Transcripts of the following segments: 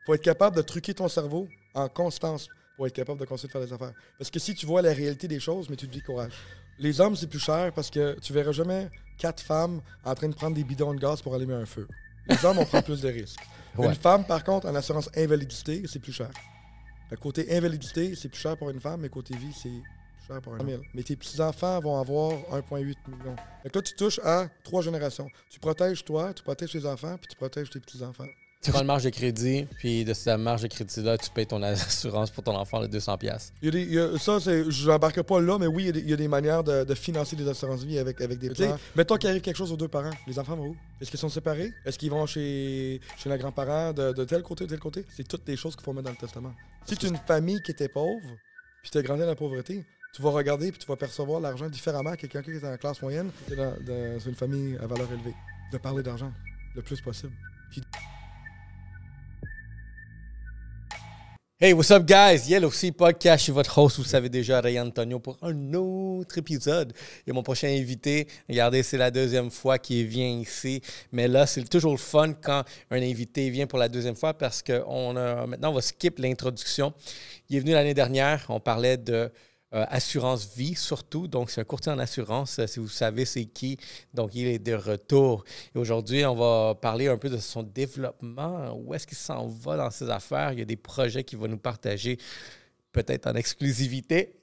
faut être capable de truquer ton cerveau en constance pour être capable de continuer de faire des affaires. Parce que si tu vois la réalité des choses, mais tu te décourages. Les hommes, c'est plus cher parce que tu verras jamais 4 femmes en train de prendre des bidons de gaz pour allumer un feu. Les hommes, on prend plus de risques. Ouais. Une femme, par contre, en assurance invalidité, c'est plus cher. Le côté invalidité, c'est plus cher pour une femme, mais côté vie, c'est plus cher pour un homme. Mais tes petits-enfants vont avoir 1,8 million. Fait que là, tu touches à 3 générations. Tu protèges toi, tu protèges tes enfants, puis tu protèges tes petits-enfants. Tu prends une marge de crédit, puis de cette marge de crédit-là, tu payes ton assurance pour ton enfant de 200$. Je n'embarque pas là, mais oui, il y a des manières de financer des assurances vie avec des plans. Mettons qu'il arrive quelque chose aux 2 parents. Les enfants vont où? Est-ce qu'ils sont séparés? Est-ce qu'ils vont chez les grands-parents de tel côté, de tel côté? C'est toutes des choses qu'il faut mettre dans le testament. Si tu es une famille qui était pauvre, puis tu as grandi dans la pauvreté, tu vas regarder puis tu vas percevoir l'argent différemment que quelqu'un qui est en classe moyenne, qui est dans une famille à valeur élevée. De parler d'argent le plus possible. Puis... Hey, what's up, guys? Yellow Sea Podcast, je suis votre host, vous savez déjà, Ray Antonio, pour un autre épisode. Et mon prochain invité, regardez, c'est la 2e fois qu'il vient ici. Mais là, c'est toujours le fun quand un invité vient pour la 2e fois parce que maintenant, on va skip l'introduction. Il est venu l'année dernière, on parlait de assurance vie surtout. Donc, c'est un courtier en assurance, si vous savez c'est qui. Donc, il est de retour. Et aujourd'hui, on va parler un peu de son développement. Où est-ce qu'il s'en va dans ses affaires? Il y a des projets qu'il va nous partager, peut-être en exclusivité.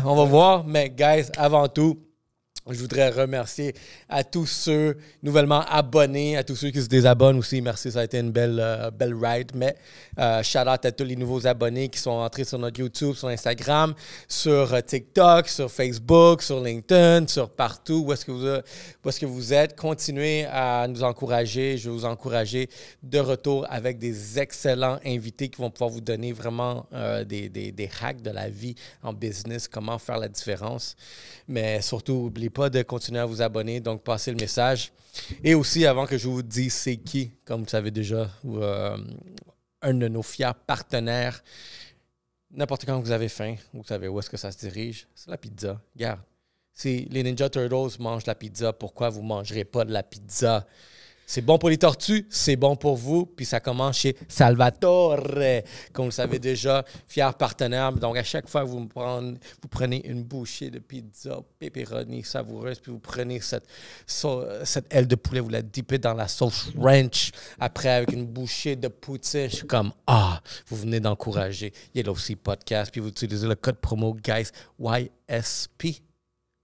On va voir. Mais, guys, avant tout, je voudrais remercier à tous ceux nouvellement abonnés, à tous ceux qui se désabonnent aussi. Merci, ça a été une belle ride. Mais shout-out à tous les nouveaux abonnés qui sont entrés sur notre YouTube, sur Instagram, sur TikTok, sur Facebook, sur LinkedIn, sur partout. Où est-ce que vous êtes? Continuez à nous encourager. Je vais vous encourager de retour avec des excellents invités qui vont pouvoir vous donner vraiment des hacks de la vie en business, comment faire la différence. Mais surtout, n'oubliez pas de continuer à vous abonner, donc passez le message. Et aussi, avant que je vous dise c'est qui, comme vous savez déjà, un de nos fiers partenaires, n'importe quand vous avez faim, vous savez où est-ce que ça se dirige, c'est la pizza. Regarde, si les Ninja Turtles mangent la pizza, pourquoi vous ne mangerez pas de la pizza? C'est bon pour les tortues, c'est bon pour vous. Puis ça commence chez Salvatore, comme vous le savez déjà, fier partenaire. Donc, à chaque fois que vous prenez une bouchée de pizza pepperoni savoureuse, puis vous prenez cette aile de poulet, vous la dippez dans la sauce ranch. Après, avec une bouchée de poutine, je suis comme, vous venez d'encourager Yellow Sea Podcast. Puis vous utilisez le code promo GUYS, YSP.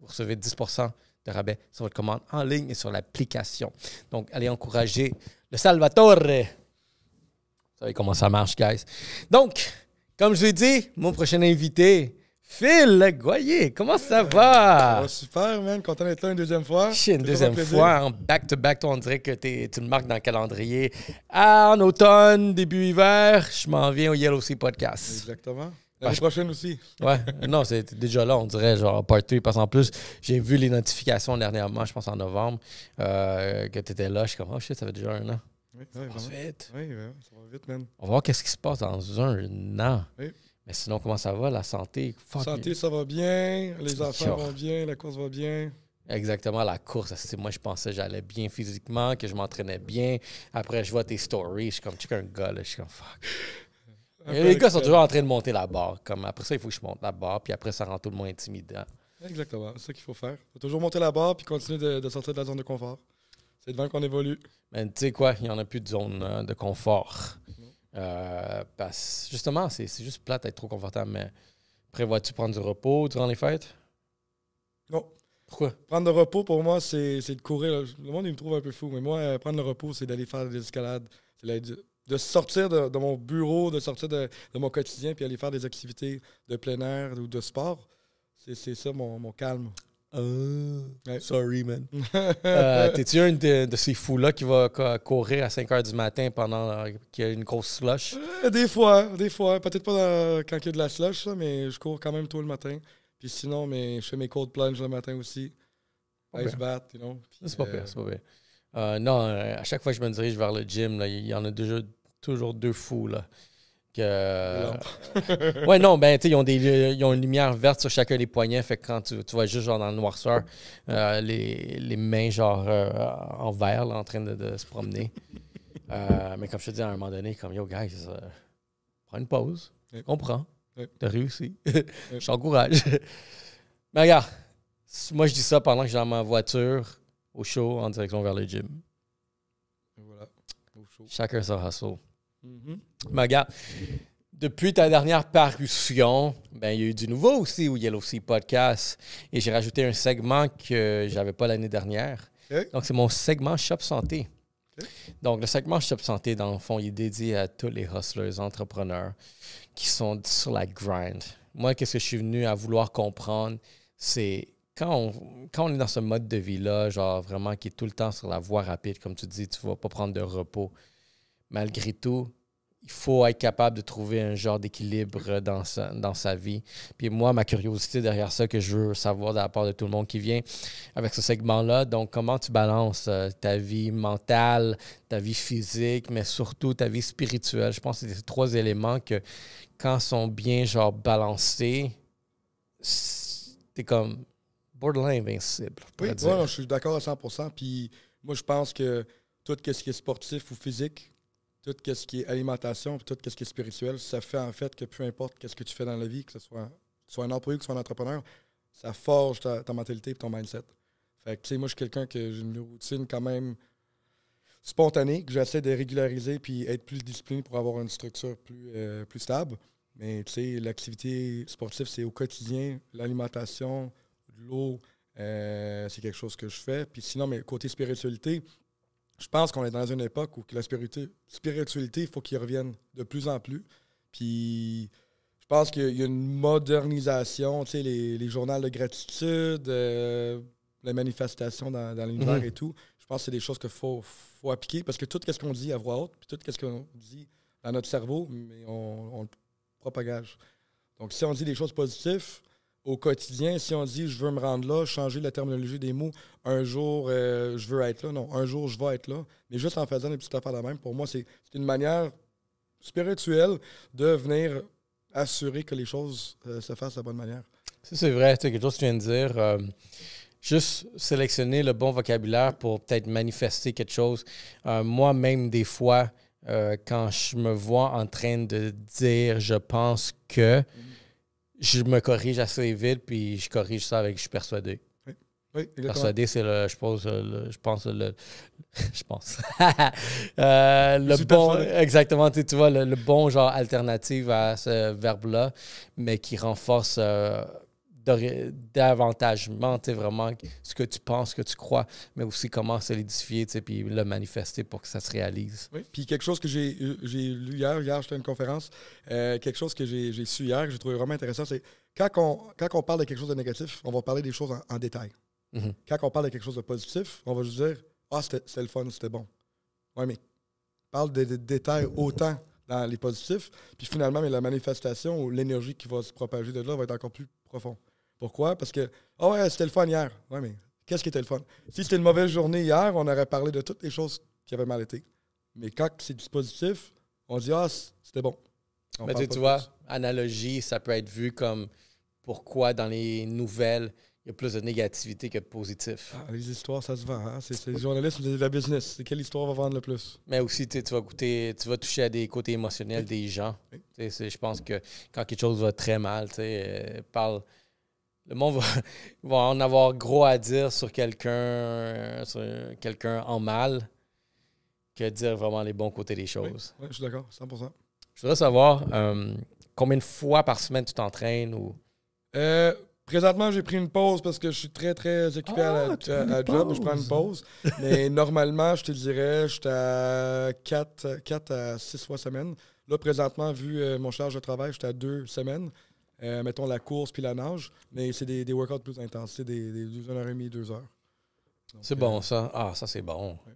Vous recevez 10% de rabais sur votre commande en ligne et sur l'application. Donc, allez encourager le Salvatore. Vous savez comment ça marche, guys. Donc, comme je vous ai dit, mon prochain invité, Phil Goyer. Comment ça va? Ça va super, man. Content d'être là une 2e fois. Une 2e fois, en back-to-back. Toi, on dirait que tu le marques dans le calendrier. En automne, début hiver, je m'en viens au Yellow Sea Podcast. Exactement. L'année prochaine aussi. Ouais, non, c'est déjà là, on dirait, genre, part 3. Parce qu'en plus, j'ai vu les notifications dernièrement, je pense en novembre, que tu étais là. Je suis comme, oh shit, ça fait déjà 1 an. Oui, ça passe vite. Oui, ça va vite, man. On va voir qu'est-ce qui se passe dans 1 an. Oui. Mais sinon, comment ça va, la santé? La santé, ça va bien. Les affaires vont bien. La course va bien. Exactement, la course. Moi, je pensais que j'allais bien physiquement, que je m'entraînais bien. Après, je vois tes stories. Je suis comme, tu es un gars, là. Je suis comme, fuck. Les gars sont toujours en train de monter la barre. Comme après ça, il faut que je monte la barre, puis après, ça rend tout le moins intimidant. Exactement, c'est ça qu'il faut faire. Il faut toujours monter la barre puis continuer de sortir de la zone de confort. C'est devant qu'on évolue. Mais tu sais quoi, il n'y en a plus de zone de confort. Parce justement, c'est juste plate d'être trop confortable. Mais prévois-tu prendre du repos durant les fêtes? Non. Pourquoi? Prendre le repos, pour moi, c'est de courir. Le monde, il me trouve un peu fou. Mais moi, prendre le repos, c'est d'aller faire des escalades. C'est de sortir de mon bureau, de sortir de mon quotidien, puis aller faire des activités de plein air ou de sport. C'est ça mon calme. Ouais. Sorry, man. T'es-tu un de ces fous-là qui va courir à 5 h du matin pendant qu'il y a une grosse slush? Des fois. Peut-être pas quand il y a de la slush, là, mais je cours quand même tôt le matin. Puis sinon, je fais mes cold plunge le matin aussi. Ice bath, you know. Puis, c'est pas pire, c'est pas pire. Non, à chaque fois que je me dirige vers le gym, là, il y en a toujours 2 fous, là. Ouais, non, ben, tu sais, ils ont une lumière verte sur chacun des poignets. Fait que quand tu vois juste genre dans le noirceur, les mains genre en vert là, en train de se promener. Mais comme je te dis, à un moment donné, comme yo, guys, prends une pause. Je comprends. T'as réussi. Je t'encourage. Mais regarde, moi, je dis ça pendant que j'ai dans ma voiture au show en direction vers le gym. Et voilà. Au show. Chacun son hustle. Mais regarde, depuis ta dernière parution, ben, il y a eu du nouveau aussi au Yellow Sea Podcast. Et j'ai rajouté un segment que j'avais pas l'année dernière. Okay. Donc, c'est mon segment Shop Santé. Okay. Donc, le segment Shop Santé, dans le fond, il est dédié à tous les hustlers, entrepreneurs qui sont sur la grind. Moi, qu'est-ce que je suis venu à vouloir comprendre, c'est quand on est dans ce mode de vie-là, genre vraiment qui est tout le temps sur la voie rapide, comme tu dis, tu ne vas pas prendre de repos. Malgré tout, il faut être capable de trouver un genre d'équilibre dans sa vie. Puis moi, ma curiosité derrière ça, que je veux savoir de la part de tout le monde qui vient avec ce segment-là, donc comment tu balances ta vie mentale, ta vie physique, mais surtout ta vie spirituelle. Je pense que c'est ces 3 éléments que, quand ils sont bien genre balancés, t'es comme borderline invincible. Oui, ouais, je suis d'accord à 100%. Puis moi, je pense que tout ce qui est sportif ou physique, tout ce qui est alimentation, puis tout ce qui est spirituel, ça fait en fait que peu importe ce que tu fais dans la vie, que ce soit un employé ou que ce soit un entrepreneur, ça forge ta mentalité et ton mindset. Fait que, tu sais, moi, je suis quelqu'un que j'ai une routine quand même spontanée, que j'essaie de régulariser puis être plus discipliné pour avoir une structure plus stable. Mais, tu sais, l'activité sportive, c'est au quotidien. L'alimentation, l'eau, c'est quelque chose que je fais. Puis sinon, mais côté spiritualité, je pense qu'on est dans une époque où la spiritualité, il faut qu'il revienne de plus en plus. Puis je pense qu'il y a une modernisation, tu sais, les journaux de gratitude, les manifestations dans l'univers et tout. Je pense que c'est des choses qu'il faut appliquer parce que tout ce qu'on dit à voix haute, puis tout ce qu'on dit dans notre cerveau, mais on le propagage. Donc si on dit des choses positives au quotidien, si on dit « je veux me rendre là », changer la terminologie des mots, un jour, je veux être là, non, un jour, je vais être là, mais juste en faisant des petites affaires de même, pour moi, c'est une manière spirituelle de venir assurer que les choses se fassent de la bonne manière. Ça, c'est vrai, tu sais, quelque chose que tu viens de dire. Juste sélectionner le bon vocabulaire pour peut-être manifester quelque chose. Moi-même, des fois, quand je me vois en train de dire « je pense que », je me corrige assez vite, puis je corrige ça avec « je suis persuadé ». Oui, exactement. Persuadé, c'est je pense le bon, exactement, tu vois, le bon genre alternative à ce verbe-là, mais qui renforce davantagement, tu sais, vraiment ce que tu penses, ce que tu crois, mais aussi comment solidifier, tu sais, puis le manifester pour que ça se réalise. Oui, puis quelque chose que j'ai lu hier, j'étais à une conférence, quelque chose que j'ai su hier, que j'ai trouvé vraiment intéressant, c'est quand on parle de quelque chose de négatif, on va parler des choses en détail. Quand on parle de quelque chose de positif, on va juste dire « Ah, c'était le fun, c'était bon ». Oui, mais parle de détails autant dans les positifs, puis finalement, mais la manifestation ou l'énergie qui va se propager de là va être encore plus profond. Pourquoi? Parce que « Ah ouais, c'était le fun hier ». Oui, mais qu'est-ce qui était le fun? Si c'était une mauvaise journée hier, on aurait parlé de toutes les choses qui avaient mal été. Mais quand c'est du positif, on dit « Ah, c'était bon ». Mais tu vois, analogie, ça peut être vu comme pourquoi dans les nouvelles, il y a plus de négativité que de positif. Ah, les histoires, ça se vend. Hein? C'est le journalisme, c'est de la business. C'est quelle histoire va vendre le plus? Mais aussi, tu vas toucher à des côtés émotionnels des gens. Oui. Je pense que quand quelque chose va très mal, le monde va en avoir gros à dire sur quelqu'un en mal que dire vraiment les bons côtés des choses. Oui, je suis d'accord, 100%. Je voudrais savoir combien de fois par semaine tu t'entraînes ou... Présentement, j'ai pris une pause parce que je suis très, très occupé à la job. Je prends une pause. Mais normalement, je te dirais, je suis à 4 à 6 fois semaine. Là, présentement, vu mon charge de travail, je suis à 2 semaines. Mettons la course puis la nage. Mais c'est des workouts plus intenses. C'est des 1h30, 2 heures. C'est bon, ça. Ah, ça, c'est bon. Ouais.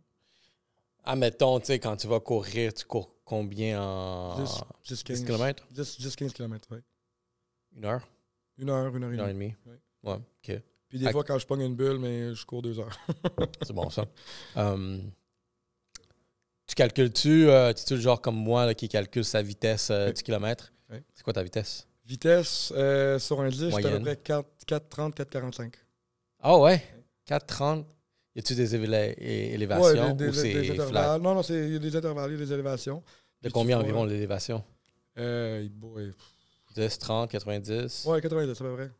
Ah, mettons, tu sais, quand tu vas courir, tu cours combien en... 10 km? 10-15 km, oui. 1 heure? 1 heure, 1 heure et demie. 1 heure et demie. Oui. Ouais, OK. Puis des fois, quand je pogne une bulle, mais je cours 2 heures. C'est bon, ça. Tu calcules-tu le genre comme moi là, qui calcule sa vitesse du kilomètre? Oui. C'est quoi ta vitesse? Vitesse, sur un 10, j'étais à peu près 4,30, 4,45. Ah ouais? 4,30. Y a-tu des élévations des ou c'est intervalles. flat? Non, il y a des intervalles, il y a des élévations. De combien environ l'élévation? 10, 30, 90? Ouais, 90, c'est à peu près.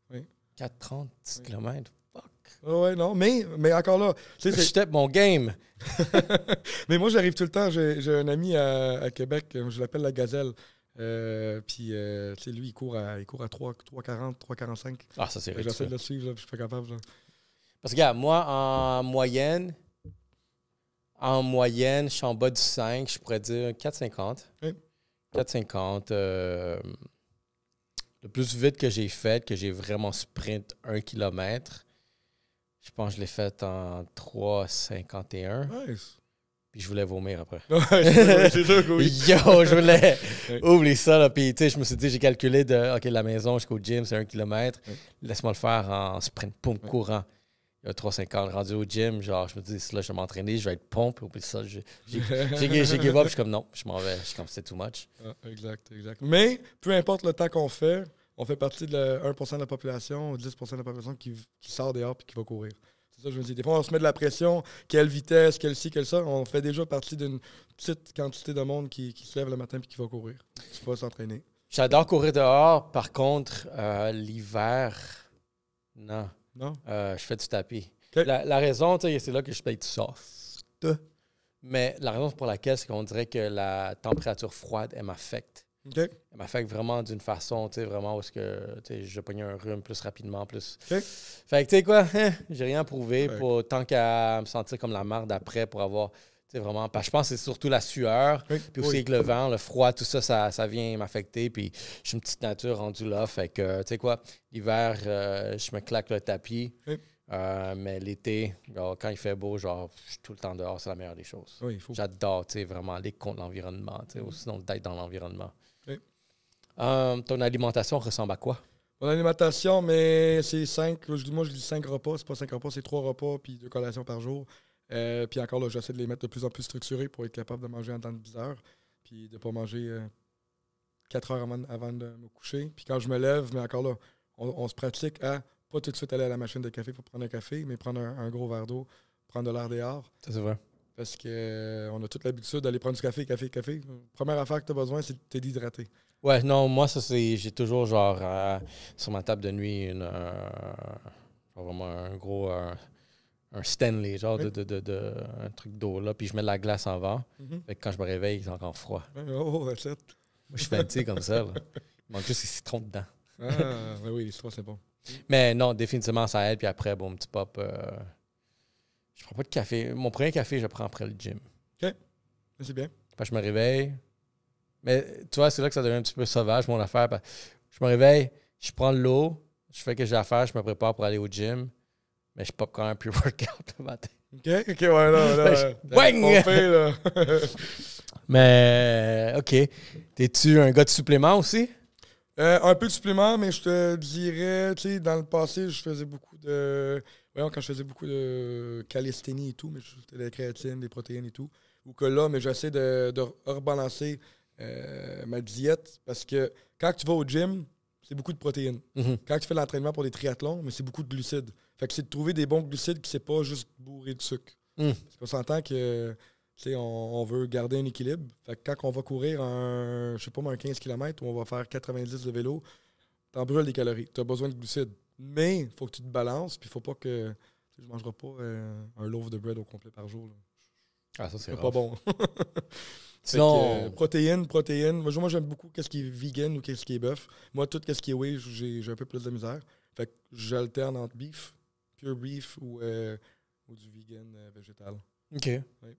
Oui. 4-30 km. Fuck. Ouais, non, mais encore là... Je step mon game. Mais moi, j'arrive tout le temps. J'ai un ami à Québec, je l'appelle la Gazelle. Puis, lui, il court à 3,40, 3,45. Ah, ça, c'est ridicule. J'essaie de le suivre, là, puis je suis pas capable. Là. Parce que, regarde, moi, en moyenne, je suis en bas du 5, je pourrais dire 4,50. Oui. 4,50. Le plus vite que j'ai fait, que j'ai vraiment sprint 1 km, je pense que je l'ai fait en 3,51. Nice. Puis je voulais vomir après. C'est sûr que oui. Yo, je voulais. Oublie ça, là. Puis, tu sais, je me suis dit, j'ai calculé de, OK, la maison jusqu'au gym, c'est 1 km. Laisse-moi le faire en sprint, poum, courant. Il y a 3,50 rendu au gym. Genre, je me dis, là, je vais m'entraîner, je vais être pompe. Oublie ça. J'ai give up. Je suis comme, non, je m'en vais. Je suis comme, c'est too much. Ah, exact. Mais, peu importe le temps qu'on fait, on fait partie de 1% de la population ou 10% de la population qui sort dehors et qui va courir. C'est ça que je me dis. Des fois, on se met de la pression. Quelle vitesse, quelle ci, quelle ça. On fait déjà partie d'une petite quantité de monde qui se lève le matin et qui va courir. Tu vas s'entraîner. J'adore courir dehors. Par contre, l'hiver, non. Non? Je fais du tapis. Okay. La raison, c'est là que je peux être soft. Mais la raison pour laquelle, c'est qu'on dirait que la température froide, elle m'affecte. Okay. Elle m'affecte vraiment d'une façon, vraiment où est-ce que je pogne un rhume plus rapidement. Plus. Okay. Fait que, tu sais quoi, j'ai rien prouvé pour tant qu'à me sentir comme la marde après pour avoir, vraiment. Parce que je pense que c'est surtout la sueur, puis aussi avec le vent, le froid, tout ça, ça vient m'affecter. Puis je suis une petite nature rendue là. Fait que, tu sais quoi, l'hiver, je me claque le tapis. Mais l'été, quand il fait beau, genre, je suis tout le temps dehors, c'est la meilleure des choses. Oui, il faut. J'adore, vraiment aller contre l'environnement, sinon d'être dans l'environnement. Oui. Ton alimentation ressemble à quoi? Mon alimentation, mais c'est 5. Moi, je dis 5 repas. C'est pas 5 repas, c'est 3 repas puis 2 collations par jour. Puis encore là, j'essaie de les mettre de plus en plus structurés pour être capable de manger en temps de 10 heures. Puis de ne pas manger 4 heures avant de me coucher. Puis quand je me lève, mais encore là, on se pratique à pas tout de suite aller à la machine de café pour prendre un café, mais prendre un gros verre d'eau, prendre de l'air dehors. Ça, c'est vrai. Parce qu'on a toute l'habitude d'aller prendre du café. Première affaire que tu as besoin, c'est de t'hydrater. Ouais, non, moi, ça, c'est. J'ai toujours, genre, sur ma table de nuit, vraiment un gros. Un Stanley, genre un truc d'eau, là. Puis je mets de la glace en vent. Fait que quand je me réveille, c'est encore froid. Oh, that's it. Moi, je suis fancy comme ça, là. Il manque juste les citrons dedans. Ah, oui, l'histoire, c'est bon. Mais non, définitivement, ça aide. Puis après, bon, petit pop. Je prends pas de café. Mon premier café, je le prends après le gym. OK. C'est bien. Puis je me réveille. Mais tu vois, c'est là que ça devient un petit peu sauvage, mon affaire. Je me réveille, je prends de l'eau, je fais ce que j'ai à faire, je me prépare pour aller au gym. Mais je pop quand même un pre-workout le matin. OK, ouais, là. Bang! Mais, OK. T'es-tu un gars de supplément aussi? Un peu de supplément, mais je te dirais, tu sais, dans le passé, je faisais beaucoup de... Voyons, quand je faisais beaucoup de calisthénie et tout, mais c'était des créatines, des protéines et tout. Ou que là, mais j'essaie de rebalancer ma diète parce que quand tu vas au gym, c'est beaucoup de protéines. Quand tu fais l'entraînement pour des triathlons, mais c'est beaucoup de glucides. Fait que c'est de trouver des bons glucides qui c'est pas juste bourré de sucre. Parce qu'on s'entend que on veut garder un équilibre. Fait que quand on va courir un 15 km ou on va faire 90 de vélo, t'en brûles des calories. Tu as besoin de glucides. Mais il faut que tu te balances, puis il faut pas que... Je ne mangerai pas un loaf de bread au complet par jour. Là. Ah, ça, c'est pas bon. Sinon... protéines. Moi, j'aime beaucoup qu'est-ce qui est vegan ou qu'est-ce qui est bœuf. Moi, tout ce qui est whey, j'ai un peu plus de misère. Fait que j'alterne entre pure beef ou du vegan végétal. OK. Oui.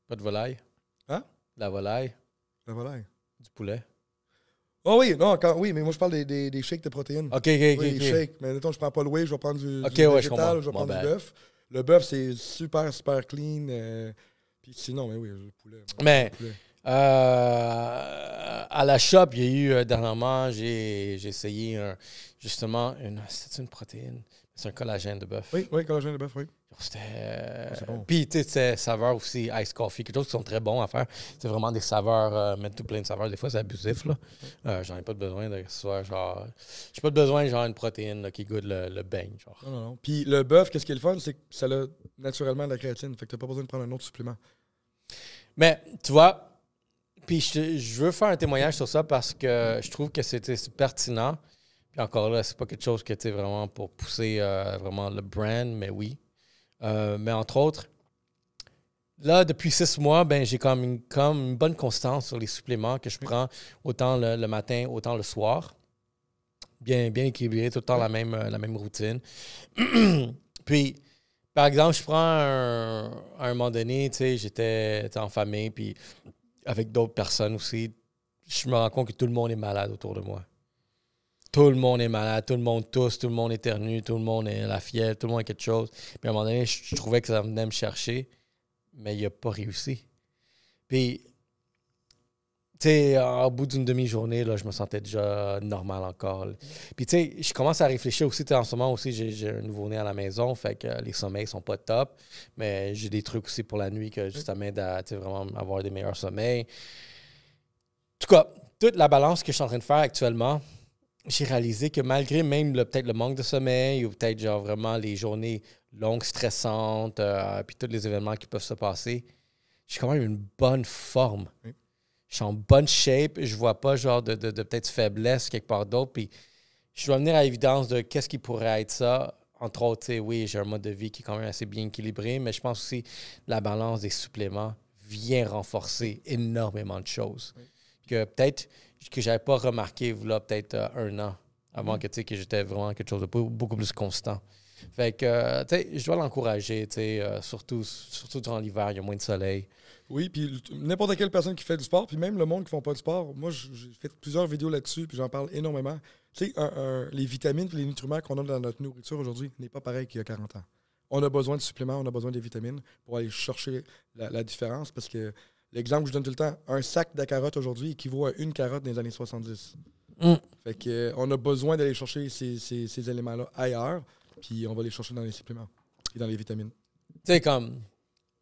Pas de volaille? Hein? La volaille? La volaille. Du poulet? Oh oui, non, oui, mais moi je parle des shakes de protéines. OK. Oui, shakes. Mais mettons, je prends pas le whey, je vais prendre du végétal, je vais prendre du bœuf. Le bœuf, c'est super clean. Puis sinon, mais oui, le poulet. Mais à la shop, il y a eu dernièrement, j'ai essayé justement c'est une protéine. C'est un collagène de bœuf. Oui, collagène de bœuf, oui. C'était... Bon. Puis, tu sais, c'est saveur aussi, ice coffee, quelque chose qui sont très bons à faire. C'est vraiment des saveurs, mettre tout plein de saveurs. Des fois, c'est abusif, là. J'en ai pas besoin de que ce soit genre... J'ai pas besoin, genre, une protéine là, qui goûte le beigne, genre. Non. Puis le bœuf, qu'est-ce qui est le fun, c'est que ça a naturellement de la créatine. Fait que t'as pas besoin de prendre un autre supplément. Mais, tu vois, puis je veux faire un témoignage sur ça parce que je trouve que c'est pertinent. Puis encore là, c'est pas quelque chose que tu vraiment pour pousser vraiment le brand, mais oui. Mais entre autres, là, depuis 6 mois, ben j'ai comme une bonne constance sur les suppléments que je prends autant le matin, autant le soir. Bien équilibré, tout le temps la même routine. Puis, par exemple, je prends à un moment donné, tu sais, j'étais en famille, puis avec d'autres personnes aussi, je me rends compte que tout le monde est malade autour de moi. Tout le monde est malade, tout le monde tousse, tout le monde éternue, tout le monde est à la fièvre, tout le monde a quelque chose. Puis à un moment donné, je trouvais que ça venait me chercher, mais il n'a pas réussi. Puis, tu sais, au bout d'une demi-journée, là, je me sentais déjà normal encore. Puis, tu sais, je commence à réfléchir aussi. En ce moment aussi, j'ai un nouveau-né à la maison, fait que les sommeils sont pas top. Mais j'ai des trucs aussi pour la nuit que juste ça m'aide à vraiment avoir des meilleurs sommeils. En tout cas, toute la balance que je suis en train de faire actuellement, j'ai réalisé que malgré même peut-être le manque de sommeil ou peut-être genre vraiment les journées longues, stressantes, puis tous les événements qui peuvent se passer, j'ai quand même une bonne forme. Oui. Je suis en bonne shape. Je vois pas genre de peut-être faiblesse quelque part d'autre. Puis je dois venir à l'évidence de qu'est-ce qui pourrait être ça. Entre autres, oui, j'ai un mode de vie qui est quand même assez bien équilibré, mais je pense aussi que la balance des suppléments vient renforcer énormément de choses. Oui. Que peut-être que je n'avais pas remarqué là, peut-être 1 an avant que j'étais vraiment quelque chose de beaucoup plus constant. Fait que, tu sais, je dois l'encourager, tu sais, surtout durant l'hiver, il y a moins de soleil. Oui, puis n'importe quelle personne qui fait du sport, puis même le monde qui ne font pas du sport, moi, j'ai fait plusieurs vidéos là-dessus, puis j'en parle énormément. Tu sais, les vitamines et les nutriments qu'on a dans notre nourriture aujourd'hui n'est pas pareil qu'il y a 40 ans. On a besoin de suppléments, on a besoin de vitamines pour aller chercher la différence, parce que l'exemple que je donne tout le temps, un sac de carottes aujourd'hui équivaut à une carotte dans les années 70. Fait que, on a besoin d'aller chercher ces éléments-là ailleurs, puis on va les chercher dans les suppléments et dans les vitamines. Tu sais, comme,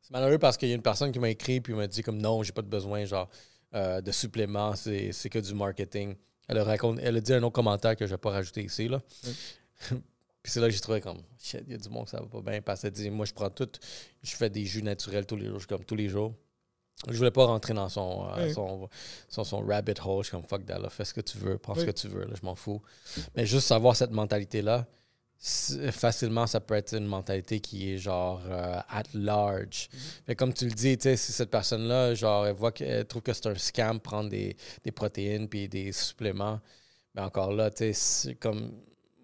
c'est malheureux parce qu'il y a une personne qui m'a écrit puis m'a dit comme non, j'ai pas de besoin genre de suppléments, c'est que du marketing. Elle a dit un autre commentaire que je vais pas rajouter ici, là. Puis c'est là que j'ai trouvé comme, shit, il y a du monde que ça va pas bien, parce qu'elle dit, moi je prends tout, je fais des jus naturels tous les jours, comme tous les jours. Je voulais pas rentrer dans son rabbit hole. Je suis comme fuck that, là, fais ce que tu veux, pense ce que tu veux, là, je m'en fous. Mais juste savoir cette mentalité-là, facilement, ça peut être une mentalité qui est genre at large. Mais comme tu le dis, si cette personne-là, genre, elle trouve que c'est un scam prendre des protéines puis des suppléments, mais encore là, c'est comme.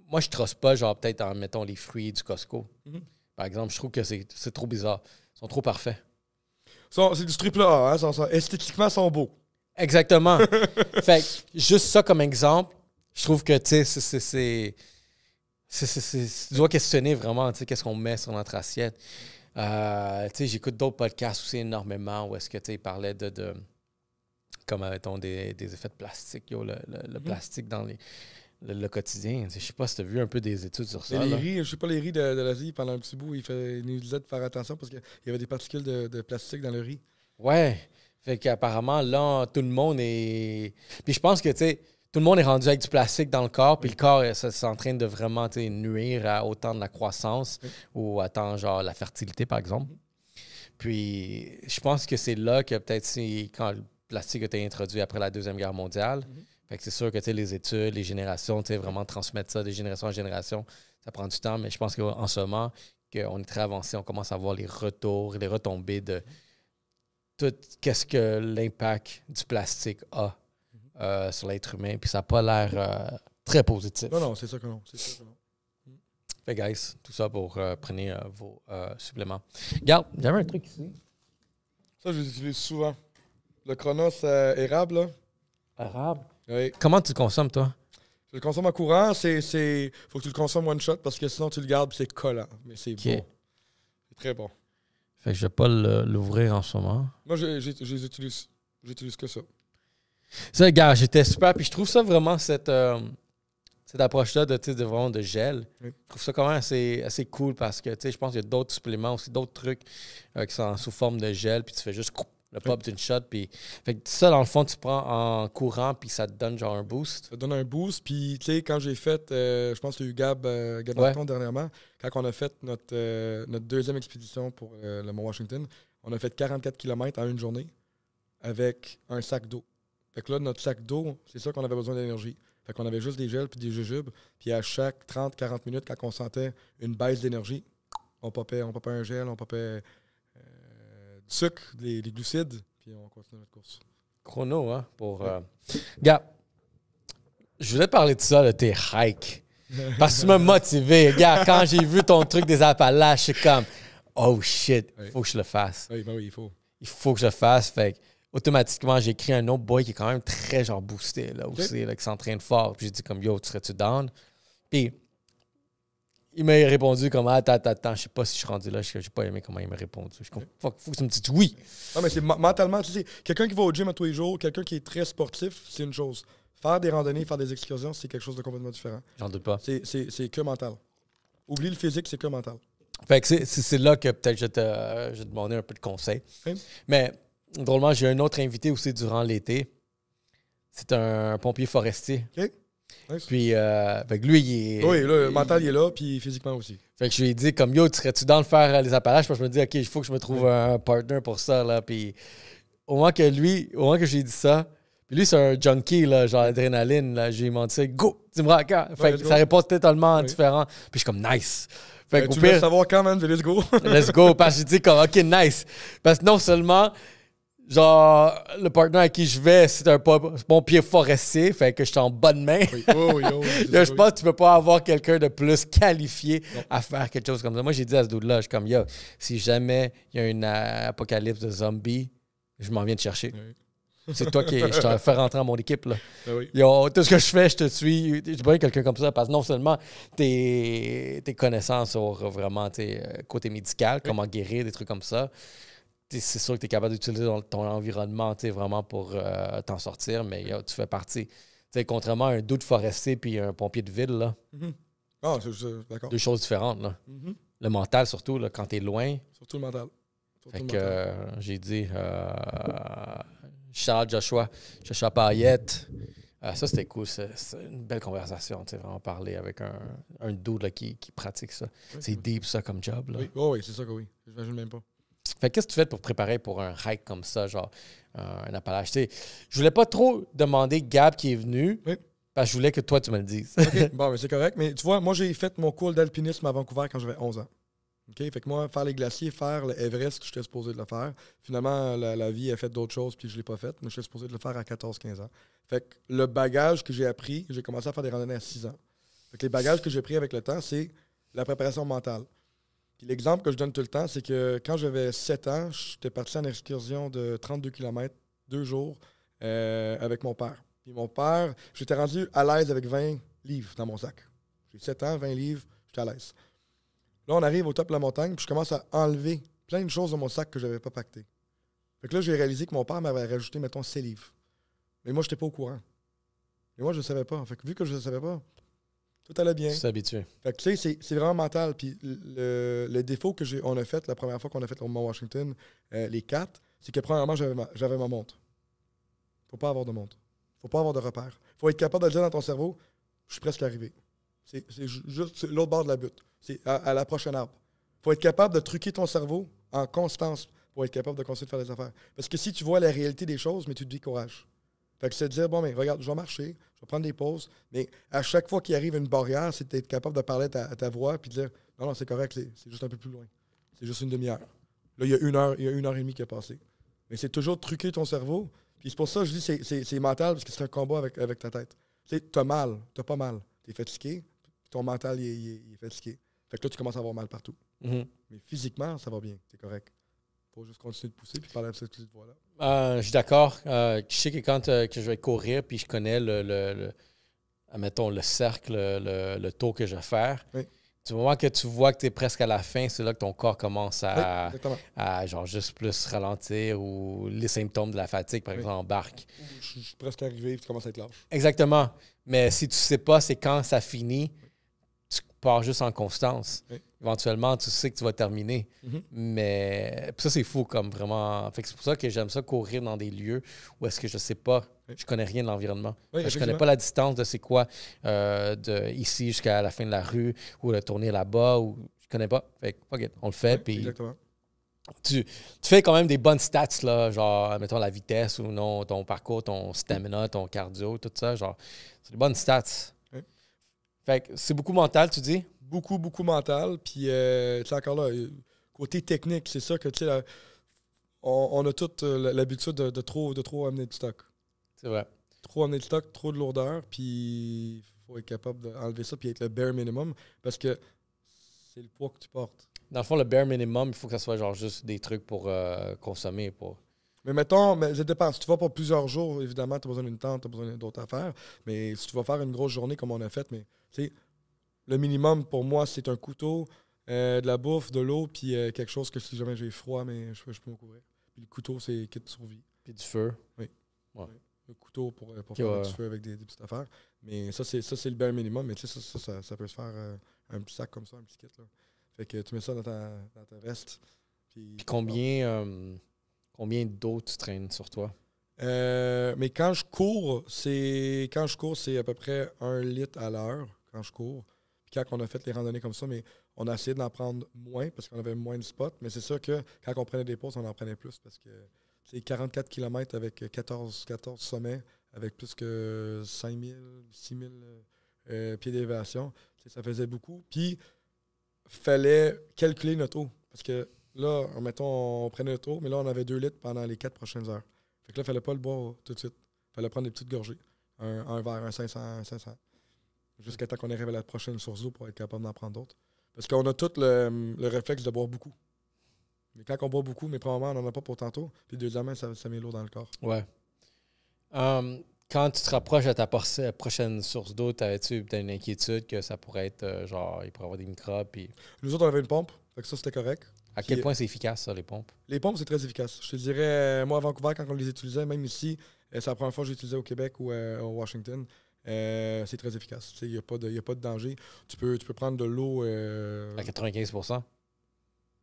Moi, je trosse pas, genre, peut-être en mettant les fruits du Costco. Par exemple, je trouve que c'est trop bizarre. Ils sont trop parfaits. C'est du triple A, hein? Esthétiquement, ils sont beaux. Exactement. Fait que, juste ça comme exemple, je trouve que, tu sais, tu dois questionner vraiment, tu sais, qu'est-ce qu'on met sur notre assiette. Tu sais, j'écoute d'autres podcasts aussi énormément où est-ce que, tu sais, ils parlaient de comme, mettons, des effets de plastique, le plastique dans le quotidien. Je sais pas si tu as vu un peu des études sur ça. Les riz, je sais pas, les riz de l'Asie, pendant un petit bout, il nous disait de faire attention parce qu'il y avait des particules de plastique dans le riz. Ouais. Fait qu'apparemment, là, tout le monde est... Puis je pense que, tu sais, tout le monde est rendu avec du plastique dans le corps, puis le corps, c'est en train de vraiment, tu sais, nuire à autant de la croissance ou à tant, genre, la fertilité, par exemple. Puis je pense que c'est là que peut-être quand le plastique a été introduit après la Deuxième Guerre mondiale, fait que c'est sûr que les études, les générations, vraiment transmettre ça de génération en génération, ça prend du temps, mais je pense qu'en ce moment, qu'on est très avancé, on commence à voir les retours, les retombées de tout qu'est-ce que l'impact du plastique a sur l'être humain, puis ça n'a pas l'air très positif. Non, c'est ça que non. Fait guys, tout ça pour prenez vos suppléments. Regarde, j'avais un truc ici. Ça, je l'utilise souvent. Le Chronos érable, là. Érable? Oui. Comment tu le consommes, toi? Je le consomme en courant. Faut que tu le consommes one shot parce que sinon tu le gardes et c'est collant. Mais c'est bon. C'est très bon. Fait que je vais pas l'ouvrir en ce moment. Moi, j'utilise que ça. Ça, gars, j'étais super. Puis je trouve ça vraiment cette cette approche-là de vraiment de gel. Oui. Je trouve ça quand même assez cool parce que je pense qu'il y a d'autres suppléments aussi, d'autres trucs qui sont sous forme de gel, puis tu fais juste le pop d'une shot. Puis fait que ça, dans le fond, tu prends en courant, puis ça te donne genre un boost. Ça donne un boost. Puis, tu sais, quand j'ai fait, je pense que j'ai eu Gab Martin dernièrement, quand on a fait notre deuxième expédition pour le Mont Washington, on a fait 44 km en une journée avec un sac d'eau. Fait que là, notre sac d'eau, c'est ça qu'on avait besoin d'énergie. Fait qu'on avait juste des gels puis des jujubes. Puis à chaque 30-40 minutes, quand on sentait une baisse d'énergie, on popait un gel, on popait du sucre, des glucides, puis on continue notre course. Chrono, hein? Gars, je voulais parler de ça, de tes hikes. Parce que tu m'as motivé. Gars, quand j'ai vu ton truc des Appalaches, c'est comme, oh shit, il faut que je le fasse. Oui, ben oui, il faut. Il faut que je le fasse. Fait que, automatiquement, j'ai écrit un autre boy qui est quand même très genre boosté là aussi, là, qui s'entraîne fort. Puis j'ai dit comme yo, tu serais-tu down? Puis il m'a répondu comme attends, je sais pas si je suis rendu là, j'ai pas aimé comment il m'a répondu. Je comme faut que tu me dises oui. Non, mais c'est mentalement, tu sais, quelqu'un qui va au gym à tous les jours, quelqu'un qui est très sportif, c'est une chose. Faire des randonnées, faire des excursions, c'est quelque chose de complètement différent. J'en doute pas. C'est que mental. Oublie le physique, c'est que mental. Fait que c'est là que peut-être je vais te demander un peu de conseils. Okay. Mais drôlement, j'ai un autre invité aussi durant l'été. C'est un pompier forestier. OK. Nice. Puis, fait que lui, il est... Oui, là, le mental, il est là, puis physiquement aussi. Fait que je lui ai dit, comme, yo, serais-tu dans le faire les Appalaches? Parce que je me dis, OK, il faut que je me trouve un partner pour ça, là. Puis, au moment que j'ai dit ça, puis lui, c'est un junkie, là, genre adrénaline, là. J'ai menti, go, dis-moi quand. Fait que ça répond totalement différent. Puis, je suis comme, nice. Fait que tu veux savoir quand même, let's go. Let's go. Parce que j'ai dit, comme, OK, nice. Parce que non seulement... Genre, le partenaire à qui je vais, c'est un pompier forestier, fait que je suis en bonne main. Oui. Je pense que tu peux pas avoir quelqu'un de plus qualifié à faire quelque chose comme ça. Moi, j'ai dit à ce dude-là, je suis comme, yo, si jamais il y a une apocalypse de zombies, je m'en viens te chercher. Oui. C'est toi qui je te fais rentrer dans mon équipe. Là. Oui. Yo, tout ce que je fais, je te suis. J'ai besoin de quelqu'un comme ça parce que non seulement tes connaissances sur vraiment côté médical, comment guérir, des trucs comme ça. C'est sûr que tu es capable d'utiliser ton environnement vraiment pour t'en sortir, mais tu fais partie. T'sais, contrairement à un doute forestier puis un pompier de ville, là, d'accord. Deux choses différentes. Là. Le mental, surtout, là, quand tu es loin. Surtout le mental. J'ai dit Charles Joshua Payette. Ça, c'était cool. C'est une belle conversation. Vraiment parler avec un dude là, qui pratique ça. Oui, c'est deep, ça, comme job. Là. Oui, oui, c'est ça que oui. Je n'imagine même pas. Fait qu'est-ce que tu fais pour te préparer pour un hike comme ça, genre un Appalache? Je voulais pas trop demander Gab qui est venu, parce que je voulais que toi, tu me le dises. OK, bon, mais c'est correct. Mais tu vois, moi, j'ai fait mon cours d'alpinisme à Vancouver quand j'avais 11 ans. OK? Fait que moi, faire les glaciers, faire le Everest, j'étais supposé de le faire. Finalement, la vie a fait d'autres choses, puis je ne l'ai pas fait, mais j'étais supposé de le faire à 14-15 ans. Fait que le bagage que j'ai appris, j'ai commencé à faire des randonnées à 6 ans. Fait que les bagages que j'ai pris avec le temps, c'est la préparation mentale. Puis l'exemple que je donne tout le temps, c'est que quand j'avais 7 ans, j'étais parti en excursion de 32 km, 2 jours, avec mon père. Puis mon père, j'étais rendu à l'aise avec 20 livres dans mon sac. J'ai 7 ans, 20 livres, j'étais à l'aise. Là, on arrive au top de la montagne, puis je commence à enlever plein de choses de mon sac que je n'avais pas pacté. Fait que là, j'ai réalisé que mon père m'avait rajouté, mettons, 6 livres. Mais moi, je n'étais pas au courant. Et moi, je ne savais pas. Fait que vu que je ne savais pas, tout allait bien. Tu t'es habitué. Fait que tu sais, c'est vraiment mental. Puis le défaut qu'on a fait la première fois qu'on a fait le Mont Washington, les 4, c'est que premièrement, j'avais ma montre. Faut pas avoir de montre. Faut pas avoir de repère. Faut être capable de dire dans ton cerveau, je suis presque arrivé. C'est juste l'autre bord de la butte. C'est à la prochaine arbre. Faut être capable de truquer ton cerveau en constance pour être capable de continuer de faire des affaires. Parce que si tu vois la réalité des choses, mais tu te décourages. Fait que c'est de dire, bon, mais regarde, je vais marcher, je vais prendre des pauses, mais à chaque fois qu'il arrive une barrière, c'est d'être capable de parler à ta voix puis de dire, non, c'est correct, c'est juste un peu plus loin. C'est juste une demi-heure. Là, il y a 1 heure, il y a 1 heure et demie qui est passée. Mais c'est toujours truquer ton cerveau. Puis c'est pour ça que je dis c'est mental, parce que c'est un combat avec ta tête. Tu sais, t'as mal, t'as pas mal. T'es fatigué, ton mental, il est fatigué. Fait que là, tu commences à avoir mal partout. Mais physiquement, ça va bien, c'est correct. Faut juste continuer de pousser puis parler avec cette petite voix-là. Je suis d'accord. Je sais que quand que je vais courir puis je connais admettons, le cercle, le tour que je vais faire, Du moment que tu vois que tu es presque à la fin, c'est là que ton corps commence à genre juste plus ralentir ou les symptômes de la fatigue, par exemple, embarquent. Je suis presque arrivé et tu commences à être lâche. Exactement. Mais si tu sais pas c'est quand ça finit, tu pars juste en constance. Oui. Éventuellement, tu sais que tu vas terminer. Mais ça, c'est fou comme vraiment. Fait que c'est pour ça que j'aime ça courir dans des lieux où est-ce que je sais pas, je connais rien de l'environnement. Je connais pas la distance de c'est quoi de ici jusqu'à la fin de la rue ou de tourner là-bas. Ou je connais pas. Fait que fuck it, on le fait. Puis exactement. Tu fais quand même des bonnes stats, là, genre, mettons la vitesse ou non, ton parcours, ton stamina, ton cardio, tout ça, genre, c'est des bonnes stats. Oui. Fait que c'est beaucoup mental, tu dis? Beaucoup, beaucoup mental. Puis, tu sais, encore là, côté technique, c'est ça que, tu sais, on a toute l'habitude de trop amener de stock. C'est vrai. Trop amener de stock, trop de lourdeur, puis il faut être capable d'enlever ça, puis être le bare minimum, parce que c'est le poids que tu portes. Dans le fond, le bare minimum, il faut que ça soit genre juste des trucs pour consommer. Mais mettons, ça dépend. Si tu vas pour plusieurs jours, évidemment, tu as besoin d'une tente, tu as besoin d'autres affaires. Mais si tu vas faire une grosse journée comme on a fait, mais tu sais, le minimum pour moi, c'est un couteau, de la bouffe, de l'eau, puis quelque chose que si jamais j'ai froid, mais je peux me couvrir. Puis le couteau, c'est kit de survie. Puis du feu. Oui. Ouais. Oui. Le couteau pour faire du feu avec des petites affaires. Mais ça, c'est le bare minimum. Mais tu sais, ça peut se faire un petit sac comme ça, un petit kit, là. Fait que tu mets ça dans ta veste. Puis combien d'eau tu traînes sur toi? Mais quand je cours, c'est à peu près 1 litre à l'heure quand je cours. Puis quand on a fait les randonnées comme ça, mais on a essayé d'en prendre moins parce qu'on avait moins de spots. Mais c'est sûr que quand on prenait des pauses, on en prenait plus parce que c'est 44 km avec 14 sommets, avec plus que 5000, 6000 pieds d'élévation. Ça faisait beaucoup. Puis fallait calculer notre eau. Parce que là, mettons, on prenait notre eau, mais là, on avait 2 litres pendant les 4 prochaines heures. Fait que là, il fallait pas le boire tout de suite. Il fallait prendre des petites gorgées. Un verre, un 500. Jusqu'à temps qu'on arrive à la prochaine source d'eau pour être capable d'en prendre d'autres. Parce qu'on a tout le réflexe de boire beaucoup. Mais quand on boit beaucoup, mais probablement, on n'en a pas pour tantôt. Puis deuxièmement, ça met l'eau dans le corps. Ouais. Quand tu te rapproches de ta prochaine source d'eau, t'avais-tu peut-être une inquiétude que ça pourrait être, genre, il pourrait y avoir des microbes? Puis... Nous autres, on avait une pompe. Fait que ça, c'était correct. À quel point c'est efficace, ça, les pompes? Les pompes, c'est très efficace. Je te dirais, moi, à Vancouver, quand on les utilisait, même ici, c'est la première fois que j'utilisais au Québec ou au Washington, c'est très efficace. Il n'y a pas de danger. Tu peux prendre de l'eau... À 95%?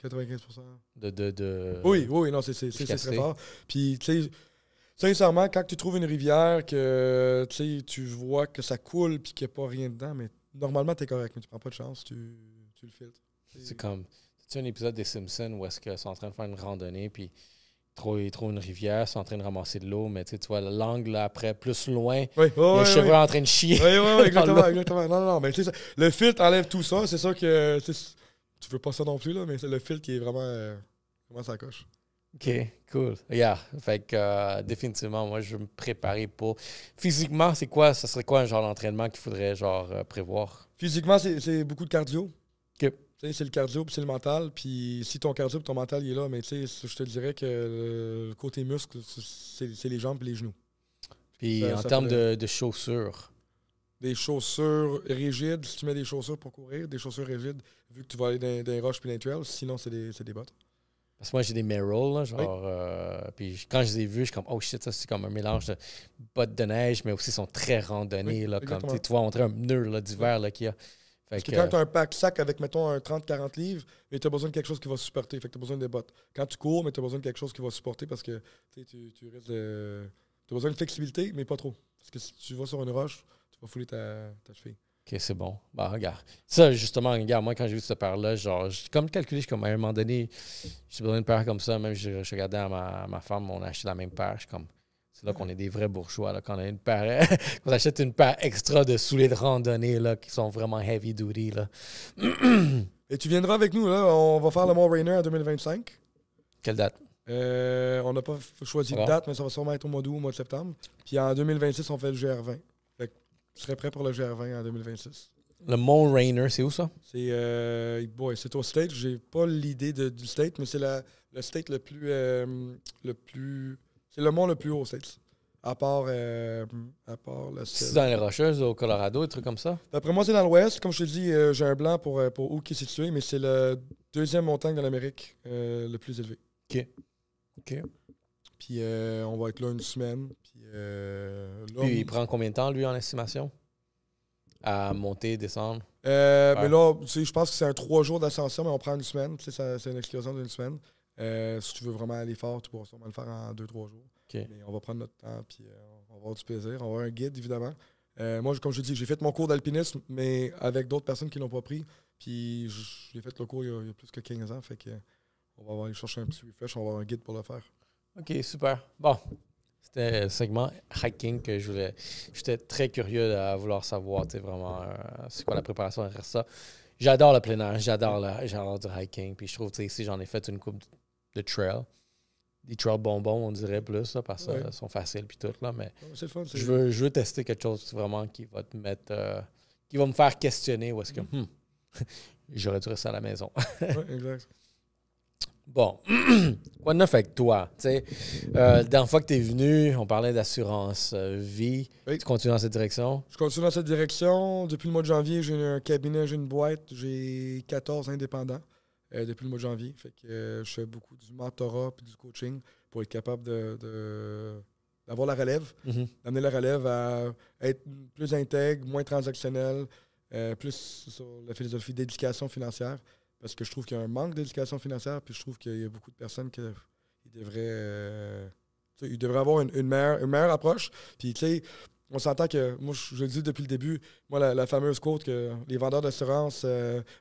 95%? Oui, non, c'est très fort. Puis, tu sais... Sincèrement, quand tu trouves une rivière, que tu vois que ça coule et qu'il n'y a pas rien dedans, mais normalement, tu es correct, mais tu prends pas de chance, tu le filtres. C'est comme... C'est un épisode des Simpsons où est-ce qu'ils sont en train de faire une randonnée, puis ils trouvent une rivière, ils sont en train de ramasser de l'eau, mais tu vois l'angle après, plus loin, les cheveux en train de chier. Oui, exactement. Non, mais tu sais, le filtre enlève tout ça, c'est sûr que tu veux pas ça non plus, là, mais c'est le filtre qui est vraiment ça coche. OK, cool. Yeah. Fait que définitivement, moi, je vais me préparer pour... Physiquement, ça serait quoi un genre d'entraînement qu'il faudrait prévoir? Physiquement, c'est beaucoup de cardio. OK. C'est le cardio puis c'est le mental. Puis si ton cardio et ton mental il est là, mais je te dirais que le côté muscle, c'est les jambes et les genoux. Puis en termes de chaussures? Des chaussures rigides, si tu mets des chaussures pour courir, des chaussures rigides, vu que tu vas aller dans les roches puis dans les trails, sinon c'est des bottes. Parce que moi, j'ai des Merrell, là, genre... puis quand je les ai vus, je suis comme, oh shit, ça, c'est comme un mélange de bottes de neige, mais aussi ils sont très randonnées, là, comme, tu vois, on dirait un pneu d'hiver qu'il y a. Parce que quand tu as un pack sac avec, mettons, un 30-40 livres, mais tu as besoin de quelque chose qui va supporter. Fait que tu as besoin des bottes. Quand tu cours, mais tu as besoin de quelque chose qui va supporter parce que tu risques de... Tu as besoin de flexibilité, mais pas trop. Parce que si tu vas sur une roche, tu vas fouler ta cheville. OK, c'est bon. Bah, regarde. Ça, justement, regarde, moi, quand j'ai vu cette paire-là, genre, j'ai comme calculé, à un moment donné, j'ai besoin d'une paire comme ça. Même je regardais à ma femme, on a acheté la même paire. Je suis comme, c'est là qu'on est des vrais bourgeois, là, quand on a une paire, qu'on achète une paire extra de souliers de randonnée, là, qui sont vraiment heavy duty, là. Et tu viendras avec nous, là. On va faire le Mont Rainier en 2025. Quelle date? On n'a pas choisi de date, mais ça va sûrement être au mois d'août, au mois de septembre. Puis en 2026, on fait le GR20. Fait que je serais prêt pour le GR20 en 2026. Le Mont Rainier, c'est où ça? C'est au State. J'ai pas l'idée du State, mais c'est le State le plus... c'est le mont le plus haut au States. À part le C'est dans les Rocheuses, au Colorado, des trucs comme ça? D'après moi, c'est dans l'ouest. Comme je te dis, j'ai un blanc pour où qui est situé, mais c'est le deuxième montagne de l'Amérique le plus élevé. OK. Puis on va être là une semaine. Puis il prend combien de temps, lui, en estimation? À monter, descendre? Mais là, je pense que c'est un 3 jours d'ascension, mais on prend une semaine. C'est une excursion d'une semaine. Si tu veux vraiment aller fort, tu pourras sûrement le faire en 2-3 jours. Okay. Mais on va prendre notre temps, puis on va avoir du plaisir. On va avoir un guide, évidemment. Moi, comme je te dis, j'ai fait mon cours d'alpinisme, mais avec d'autres personnes qui ne l'ont pas pris. Puis j'ai fait le cours il y a plus que 15 ans. Fait que on va aller chercher un petit refresh. On va avoir un guide pour le faire. OK, super. Bon, c'était le segment hiking que je voulais. J'étais très curieux à vouloir savoir, tu sais, vraiment, c'est quoi la préparation derrière ça. J'adore le plein air, j'adore du hiking. Puis je trouve, tu sais, ici, j'en ai fait une coupe de trail. Des trails bonbons, on dirait plus, là, parce qu'ils sont faciles puis tout, là. Mais c'est le fun, je veux tester quelque chose vraiment qui va te mettre... qui va me faire questionner où est-ce que... j'aurais dû rester à la maison. Oui, exact. Bon, quoi de neuf avec toi? La dernière fois que tu es venu, on parlait d'assurance vie. Oui. Tu continues dans cette direction? Je continue dans cette direction. Depuis le mois de janvier, j'ai un cabinet, j'ai une boîte. J'ai 14 indépendants depuis le mois de janvier. Fait que je fais beaucoup du mentorat et du coaching pour être capable d'avoir la relève, d'amener la relève à être plus intègre, moins transactionnel, plus sur la philosophie d'éducation financière. Parce que je trouve qu'il y a un manque d'éducation financière, puis je trouve qu'il y a beaucoup de personnes qui devraient avoir une meilleure approche. Puis, tu sais, on s'entend que, moi, je le dis depuis le début, moi, la fameuse quote que les vendeurs d'assurance,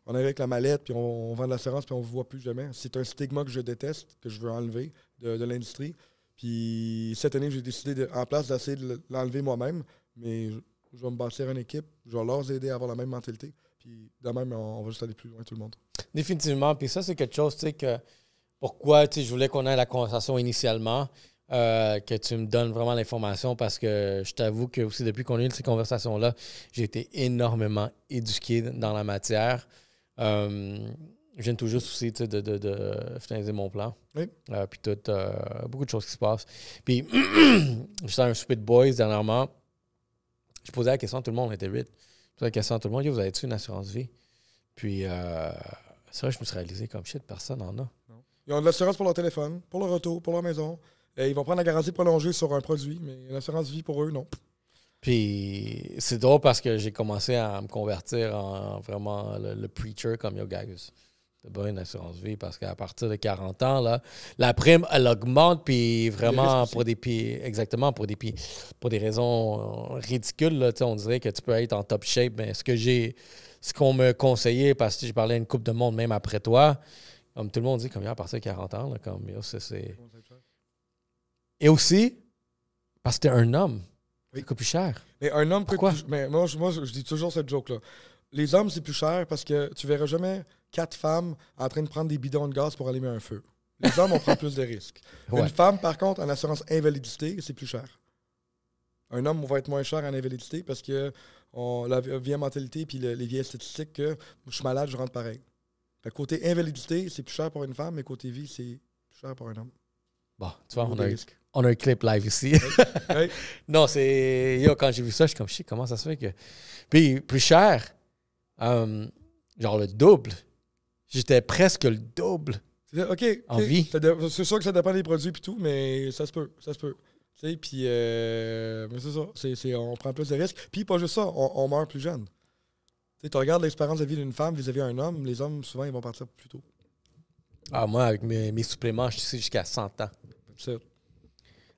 on arrive avec la mallette, puis on vend de l'assurance, puis on ne vous voit plus jamais. C'est un stigma que je déteste, que je veux enlever de l'industrie. Puis, cette année, j'ai décidé, en place, d'essayer de l'enlever moi-même, mais je vais me bâtir une équipe, je vais leur aider à avoir la même mentalité. Puis de même, on va juste aller plus loin, tout le monde. Définitivement. Puis ça, c'est quelque chose, tu sais, que pourquoi, tu sais, je voulais qu'on ait la conversation initialement, que tu me donnes vraiment l'information parce que je t'avoue que aussi depuis qu'on a eu ces conversations-là, j'ai été énormément éduqué dans la matière. Je viens tout juste aussi, tu sais, de finaliser mon plan. Oui. Puis tout, beaucoup de choses qui se passent. Puis, j'étais à un souper de boys dernièrement. Je posais la question à tout le monde, on était 8. Je posais la question à tout le monde, vous avez-tu une assurance vie? Puis, c'est vrai, je me suis réalisé comme shit, personne n'en a. Non. Ils ont de l'assurance pour leur téléphone, pour leur auto, pour leur maison. Ils vont prendre la garantie prolongée sur un produit, mais l'assurance vie pour eux, non. Puis, c'est drôle parce que j'ai commencé à me convertir en vraiment le preacher comme yo, guys. T'as pas une assurance vie parce qu'à partir de 40 ans, là, la prime, elle augmente, puis vraiment pour des raisons ridicules, là, on dirait que tu peux être en top shape, mais ce qu'on me conseillait, parce que j'ai parlé à une couple de monde même après toi, comme tout le monde dit, comme à partir de 40 ans, là, comme c'est. Et aussi, parce que t'es un homme, ça coûte plus cher. Mais un homme Pourquoi? coûte plus. Mais moi, je dis toujours cette joke-là. Les hommes, c'est plus cher parce que tu verras jamais 4 femmes en train de prendre des bidons de gaz pour allumer un feu. Les hommes, on prend plus de risques. Ouais. Une femme, par contre, en assurance invalidité, c'est plus cher. Un homme va être moins cher en invalidité parce que la vieille mentalité et les vieilles statistiques que je suis malade, je rentre pareil. Le côté invalidité, c'est plus cher pour une femme, mais côté vie, c'est plus cher pour un homme. Bon, tu vois, on a un clip live ici. Oui. Non, c'est... Yo, quand j'ai vu ça, je suis comme, shit, comment ça se fait que... Puis, plus cher, genre le double. J'étais presque le double. OK. En vie. C'est sûr que ça dépend des produits et tout, mais ça se peut. Tu sais, puis... mais c'est ça. On prend plus de risques. Puis, pas juste ça, on meurt plus jeune. Tu regardes l'expérience de vie d'une femme vis-à-vis d'un homme, les hommes, souvent, ils vont partir plus tôt. Ah, moi, avec mes suppléments, je suis jusqu'à 100 ans. C'est ça.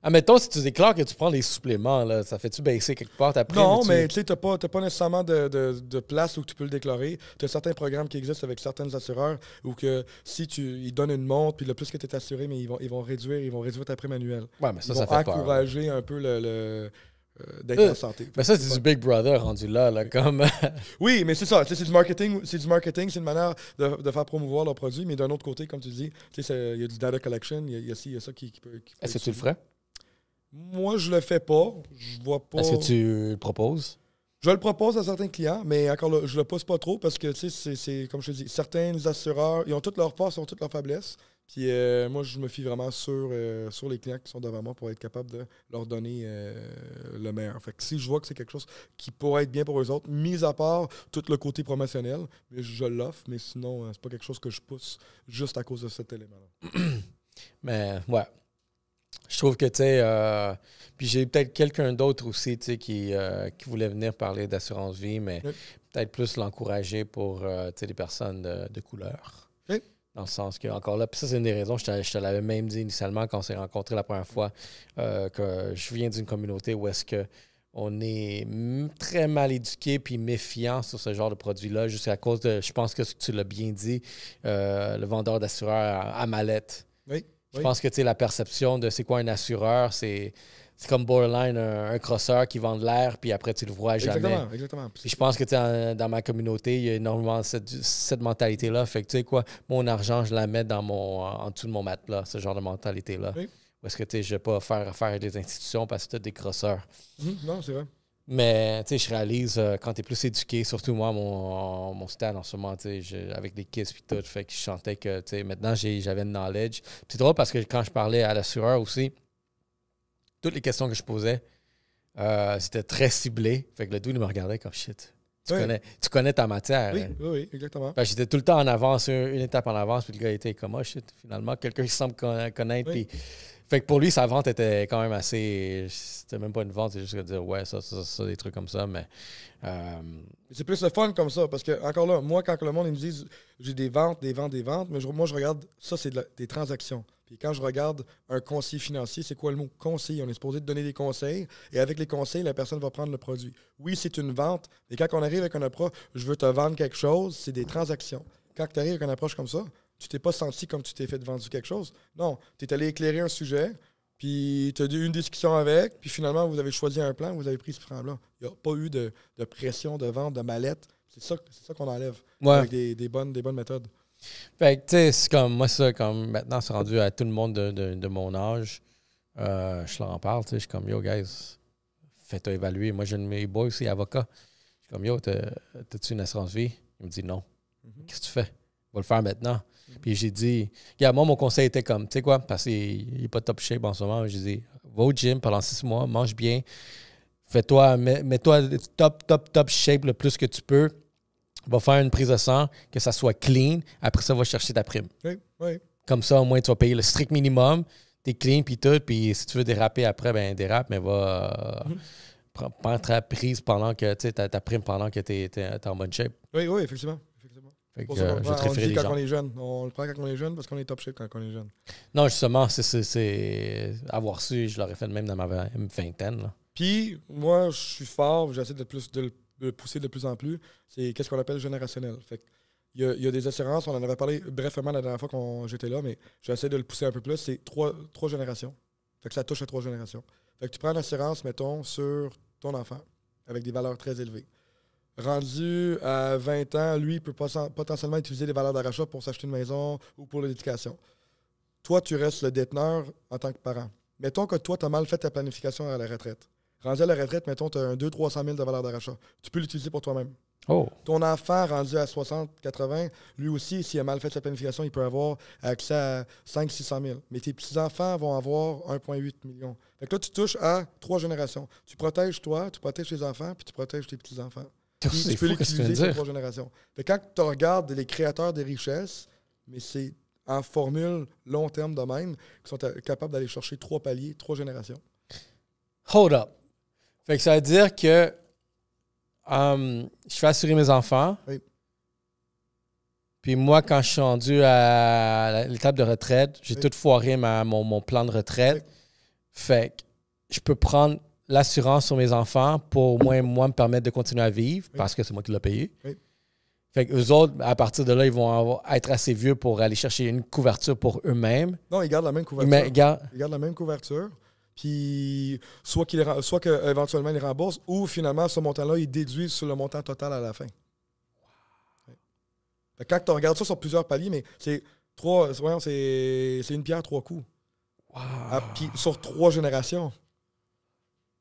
Admettons, si tu déclares que tu prends des suppléments, là, ça fait-tu baisser quelque part ta prime? Non, mais tu sais, t'as pas nécessairement de place où tu peux le déclarer. Tu as certains programmes qui existent avec certains assureurs où que si ils donnent une montre, puis le plus que tu es assuré, mais ils vont réduire ta prime annuelle. Ouais, mais ça fait peur. Encourager un peu d'être en santé. Mais ça, c'est du Big Brother rendu là comme... Oui, mais c'est ça. C'est du marketing. C'est une manière de faire promouvoir leurs produits, mais d'un autre côté, comme tu dis, il y a du data collection, il y a ça qui peut... Est-ce que tu le ferais? Moi, je le fais pas. Je vois pas... Est-ce que tu le proposes? Je le propose à certains clients, mais encore là, je le pousse pas trop parce que, tu sais, c'est comme je te dis, certains assureurs, ils ont toutes leurs forces, ils ont toutes leurs faiblesses. Puis moi, je me fie vraiment sur les clients qui sont devant moi pour être capable de leur donner le meilleur. Fait que si je vois que c'est quelque chose qui pourrait être bien pour eux autres, mis à part tout le côté promotionnel, je l'offre, mais sinon, c'est pas quelque chose que je pousse juste à cause de cet élément-là. Mais, ouais. Je trouve que, tu sais, puis j'ai peut-être quelqu'un d'autre aussi, tu sais, qui voulait venir parler d'assurance vie, mais peut-être plus l'encourager pour, tu sais, les personnes de couleur. Oui. Dans le sens que, encore là, puis ça, c'est une des raisons, je te l'avais même dit initialement quand on s'est rencontrés la première fois, que je viens d'une communauté où est-ce que on est très mal éduqué puis méfiant sur ce genre de produit-là, juste à cause de, je pense que tu l'as bien dit, le vendeur d'assureur à mallette. Oui. Je pense que, tu sais, la perception de c'est quoi un assureur, c'est comme borderline un crosseur qui vend de l'air, puis après, tu le vois jamais. Exactement. Puis je pense que, tu sais, dans ma communauté, il y a énormément cette mentalité-là. Fait que, tu sais quoi, mon argent, je la mets en dessous de mon matelas, ce genre de mentalité-là. Oui. Ou est-ce que, tu sais, je ne vais pas faire affaire avec des institutions parce que tu as des crosseurs. Non, c'est vrai. Mais, tu sais, je réalise, quand tu es plus éduqué, surtout moi, mon stade en ce moment, tu sais, avec des kids et tout, fait que je sentais que, tu sais, maintenant, j'avais le knowledge. Puis c'est drôle parce que quand je parlais à l'assureur aussi, toutes les questions que je posais, c'était très ciblé. Fait que le dude, il me regardait comme shit. Tu connais ta matière. Oui, exactement. J'étais tout le temps en avance, une étape en avance, puis le gars était comme, oh shit, finalement, quelqu'un qui semble connaître. Puis, fait que pour lui, sa vente était quand même assez. C'était même pas une vente, c'est juste de dire, ouais, ça, des trucs comme ça, mais. C'est plus le fun comme ça, parce que, encore là, moi, quand le monde ils me dit j'ai des ventes, mais moi, je regarde, ça, c'est des transactions. Puis quand je regarde un conseiller financier, c'est quoi le mot conseiller? On est supposé te donner des conseils, et avec les conseils, la personne va prendre le produit. Oui, c'est une vente, mais quand on arrive avec une approche, je veux te vendre quelque chose, c'est des transactions. Quand tu arrives avec une approche comme ça, tu t'es pas senti comme tu t'es fait vendre quelque chose. Non, tu es allé éclairer un sujet, puis tu as eu une discussion avec, puis finalement, vous avez choisi un plan, vous avez pris ce plan-là. Il n'y a pas eu de pression, de vente, de mallette. C'est ça qu'on enlève avec des bonnes méthodes. Fait que, tu sais, c'est comme moi, ça, comme maintenant, c'est rendu à tout le monde de mon âge. Je leur en parle, tu sais, je suis comme, yo, guys, fais-toi évaluer. Moi, j'ai un de mes boys aussi, avocat. Je suis comme, yo, t'as-tu une assurance vie? Il me dit non. Qu'est-ce que tu fais? On va le faire maintenant. Puis j'ai dit, regarde, moi, mon conseil était comme, tu sais quoi, parce qu'il n'est pas top shape en ce moment. J'ai dit, va au gym pendant 6 mois, mange bien, mets-toi top shape le plus que tu peux. Va faire une prise de sang, que ça soit clean. Après ça, va chercher ta prime. Oui. Comme ça, au moins, tu vas payer le strict minimum. Tu es clean, puis tout. Puis si tu veux déraper après, ben dérape, mais va prendre ta prise pendant que tu sais, ta prime pendant que tu es en bonne shape. Oui, effectivement. Fait que, je te dit quand on est jeune. On le prend quand on est jeune parce qu'on est top shape quand on est jeune. Non, justement, c'est avoir su, je l'aurais fait même dans ma vingtaine. Là. Puis, moi, je suis fort, j'essaie de le pousser de plus en plus. C'est qu'est-ce qu'on appelle générationnel. Fait que il y a des assurances, on en avait parlé brièvement la dernière fois quand j'étais là, mais j'essaie de le pousser un peu plus. C'est trois générations. Fait que ça touche à 3 générations. Fait que tu prends une assurance, mettons, sur ton enfant, avec des valeurs très élevées. Rendu à 20 ans, lui, il peut potentiellement utiliser les valeurs d'achat pour s'acheter une maison ou pour l'éducation. Toi, tu restes le déteneur en tant que parent. Mettons que toi, tu as mal fait ta planification à la retraite. Rendu à la retraite, mettons, tu as un 200-300 000 de valeur d'achat. Tu peux l'utiliser pour toi-même. Oh. Ton enfant, rendu à 60-80, lui aussi, s'il a mal fait sa planification, il peut avoir accès à 500-600 000. Mais tes petits-enfants vont avoir 1,8 million. Fait que là, tu touches à 3 générations. Tu protèges toi, tu protèges tes enfants, puis tu protèges tes petits-enfants. Tu peux l'utiliser sur 3 générations. Fait que quand tu regardes les créateurs des richesses, mais c'est en formule long terme de même, qui sont capables d'aller chercher 3 paliers, 3 générations. Hold up. Fait que ça veut dire que je fais assurer mes enfants. Oui. Puis moi, quand je suis rendu à l'étape de retraite, j'ai tout foiré mon plan de retraite. Oui. Fait que je peux prendre l'assurance sur mes enfants pour au moins, moi, me permettre de continuer à vivre parce que c'est moi qui l'ai payé. Oui. Fait qu'eux autres, à partir de là, ils vont être assez vieux pour aller chercher une couverture pour eux-mêmes. Non, ils gardent la même couverture. Ils gardent la même couverture. Puis soit qu'éventuellement, ils remboursent ou finalement, ce montant-là, ils déduisent sur le montant total à la fin. Wow. Ouais. Quand tu regardes ça sur plusieurs paliers, mais c'est une pierre 3 coups. Wow. Puis sur 3 générations.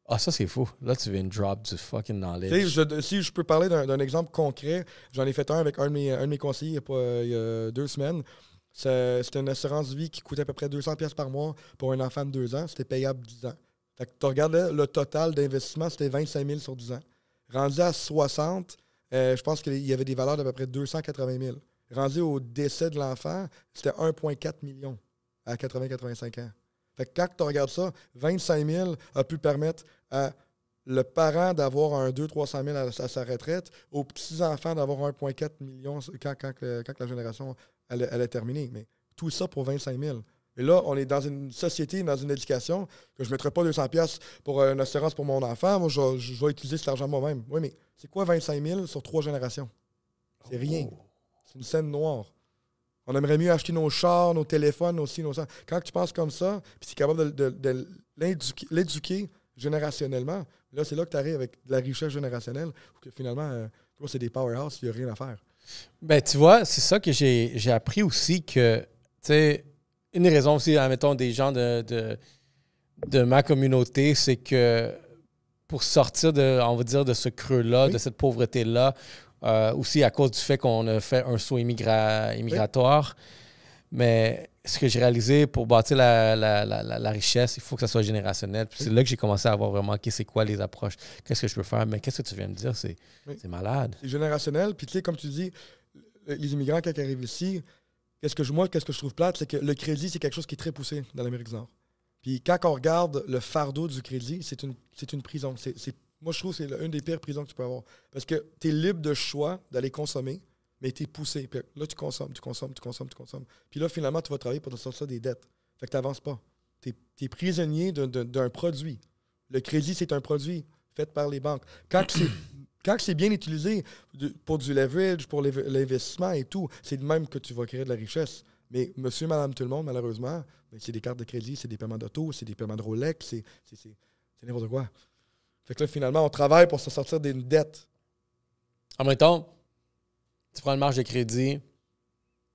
Ah, ça, c'est fou. Là, tu viens de drop du fucking knowledge. Si je peux parler d'un exemple concret, j'en ai fait un avec un de mes conseillers il y a 2 semaines. C'était une assurance vie qui coûtait à peu près 200$ par mois pour un enfant de 2 ans. C'était payable 10 ans. Fait que tu regardais le total d'investissement, c'était 25 000 sur 10 ans. Rendu à 60, je pense qu'il y avait des valeurs d'à peu près 280 000. Rendu au décès de l'enfant, c'était 1,4 million à 80-85 ans. Fait que quand tu regardes ça, 25 000 a pu permettre à le parent d'avoir un 200-300 000 à sa retraite, aux petits-enfants d'avoir 1,4 million quand la génération elle est terminée. Mais tout ça pour 25 000. Et là, on est dans une société, dans une éducation, que je ne mettrais pas 200$ pour une assurance pour mon enfant. Moi, je vais utiliser cet argent moi-même. Oui, mais c'est quoi 25 000 sur 3 générations? C'est rien. C'est une scène noire. On aimerait mieux acheter nos chars, nos téléphones, aussi, nos... Quand tu penses comme ça, puis tu es capable de l'éduquer générationnellement, là, c'est là que tu arrives avec de la richesse générationnelle, où que finalement, toi, c'est des powerhouses, il n'y a rien à faire. Ben, tu vois, c'est ça que j'ai appris aussi que, tu sais, une des raisons aussi, admettons, des gens de ma communauté, c'est que pour sortir on va dire, de ce creux-là, de cette pauvreté-là, aussi à cause du fait qu'on a fait un saut immigratoire. Mais ce que j'ai réalisé, pour bâtir la richesse, il faut que ça soit générationnel. Puis c'est là que j'ai commencé à voir vraiment, OK, c'est quoi les approches? Qu'est-ce que je peux faire? Mais qu'est-ce que tu viens de dire? C'est malade. C'est générationnel. Puis tu sais, comme tu dis, les immigrants, quand ils arrivent ici, qu'est-ce que je trouve plate, c'est que le crédit, c'est quelque chose qui est très poussé dans l'Amérique du Nord. Puis quand on regarde le fardeau du crédit, c'est une prison. Moi, je trouve que c'est une des pires prisons que tu peux avoir. Parce que tu es libre de choix d'aller consommer, mais tu es poussé. Puis là, tu consommes. Puis là, finalement, tu vas travailler pour te sortir des dettes. Fait que tu n'avances pas. Tu es prisonnier d'un produit. Le crédit, c'est un produit fait par les banques. Quand c'est bien utilisé pour du leverage, pour l'investissement et tout, c'est de même que tu vas créer de la richesse. Mais monsieur, madame, tout le monde, malheureusement, c'est des cartes de crédit, c'est des paiements d'auto, c'est des paiements de Rolex, c'est n'importe quoi. Fait que là, finalement, on travaille pour se sortir d'une dette. En même temps, tu prends une marge de crédit,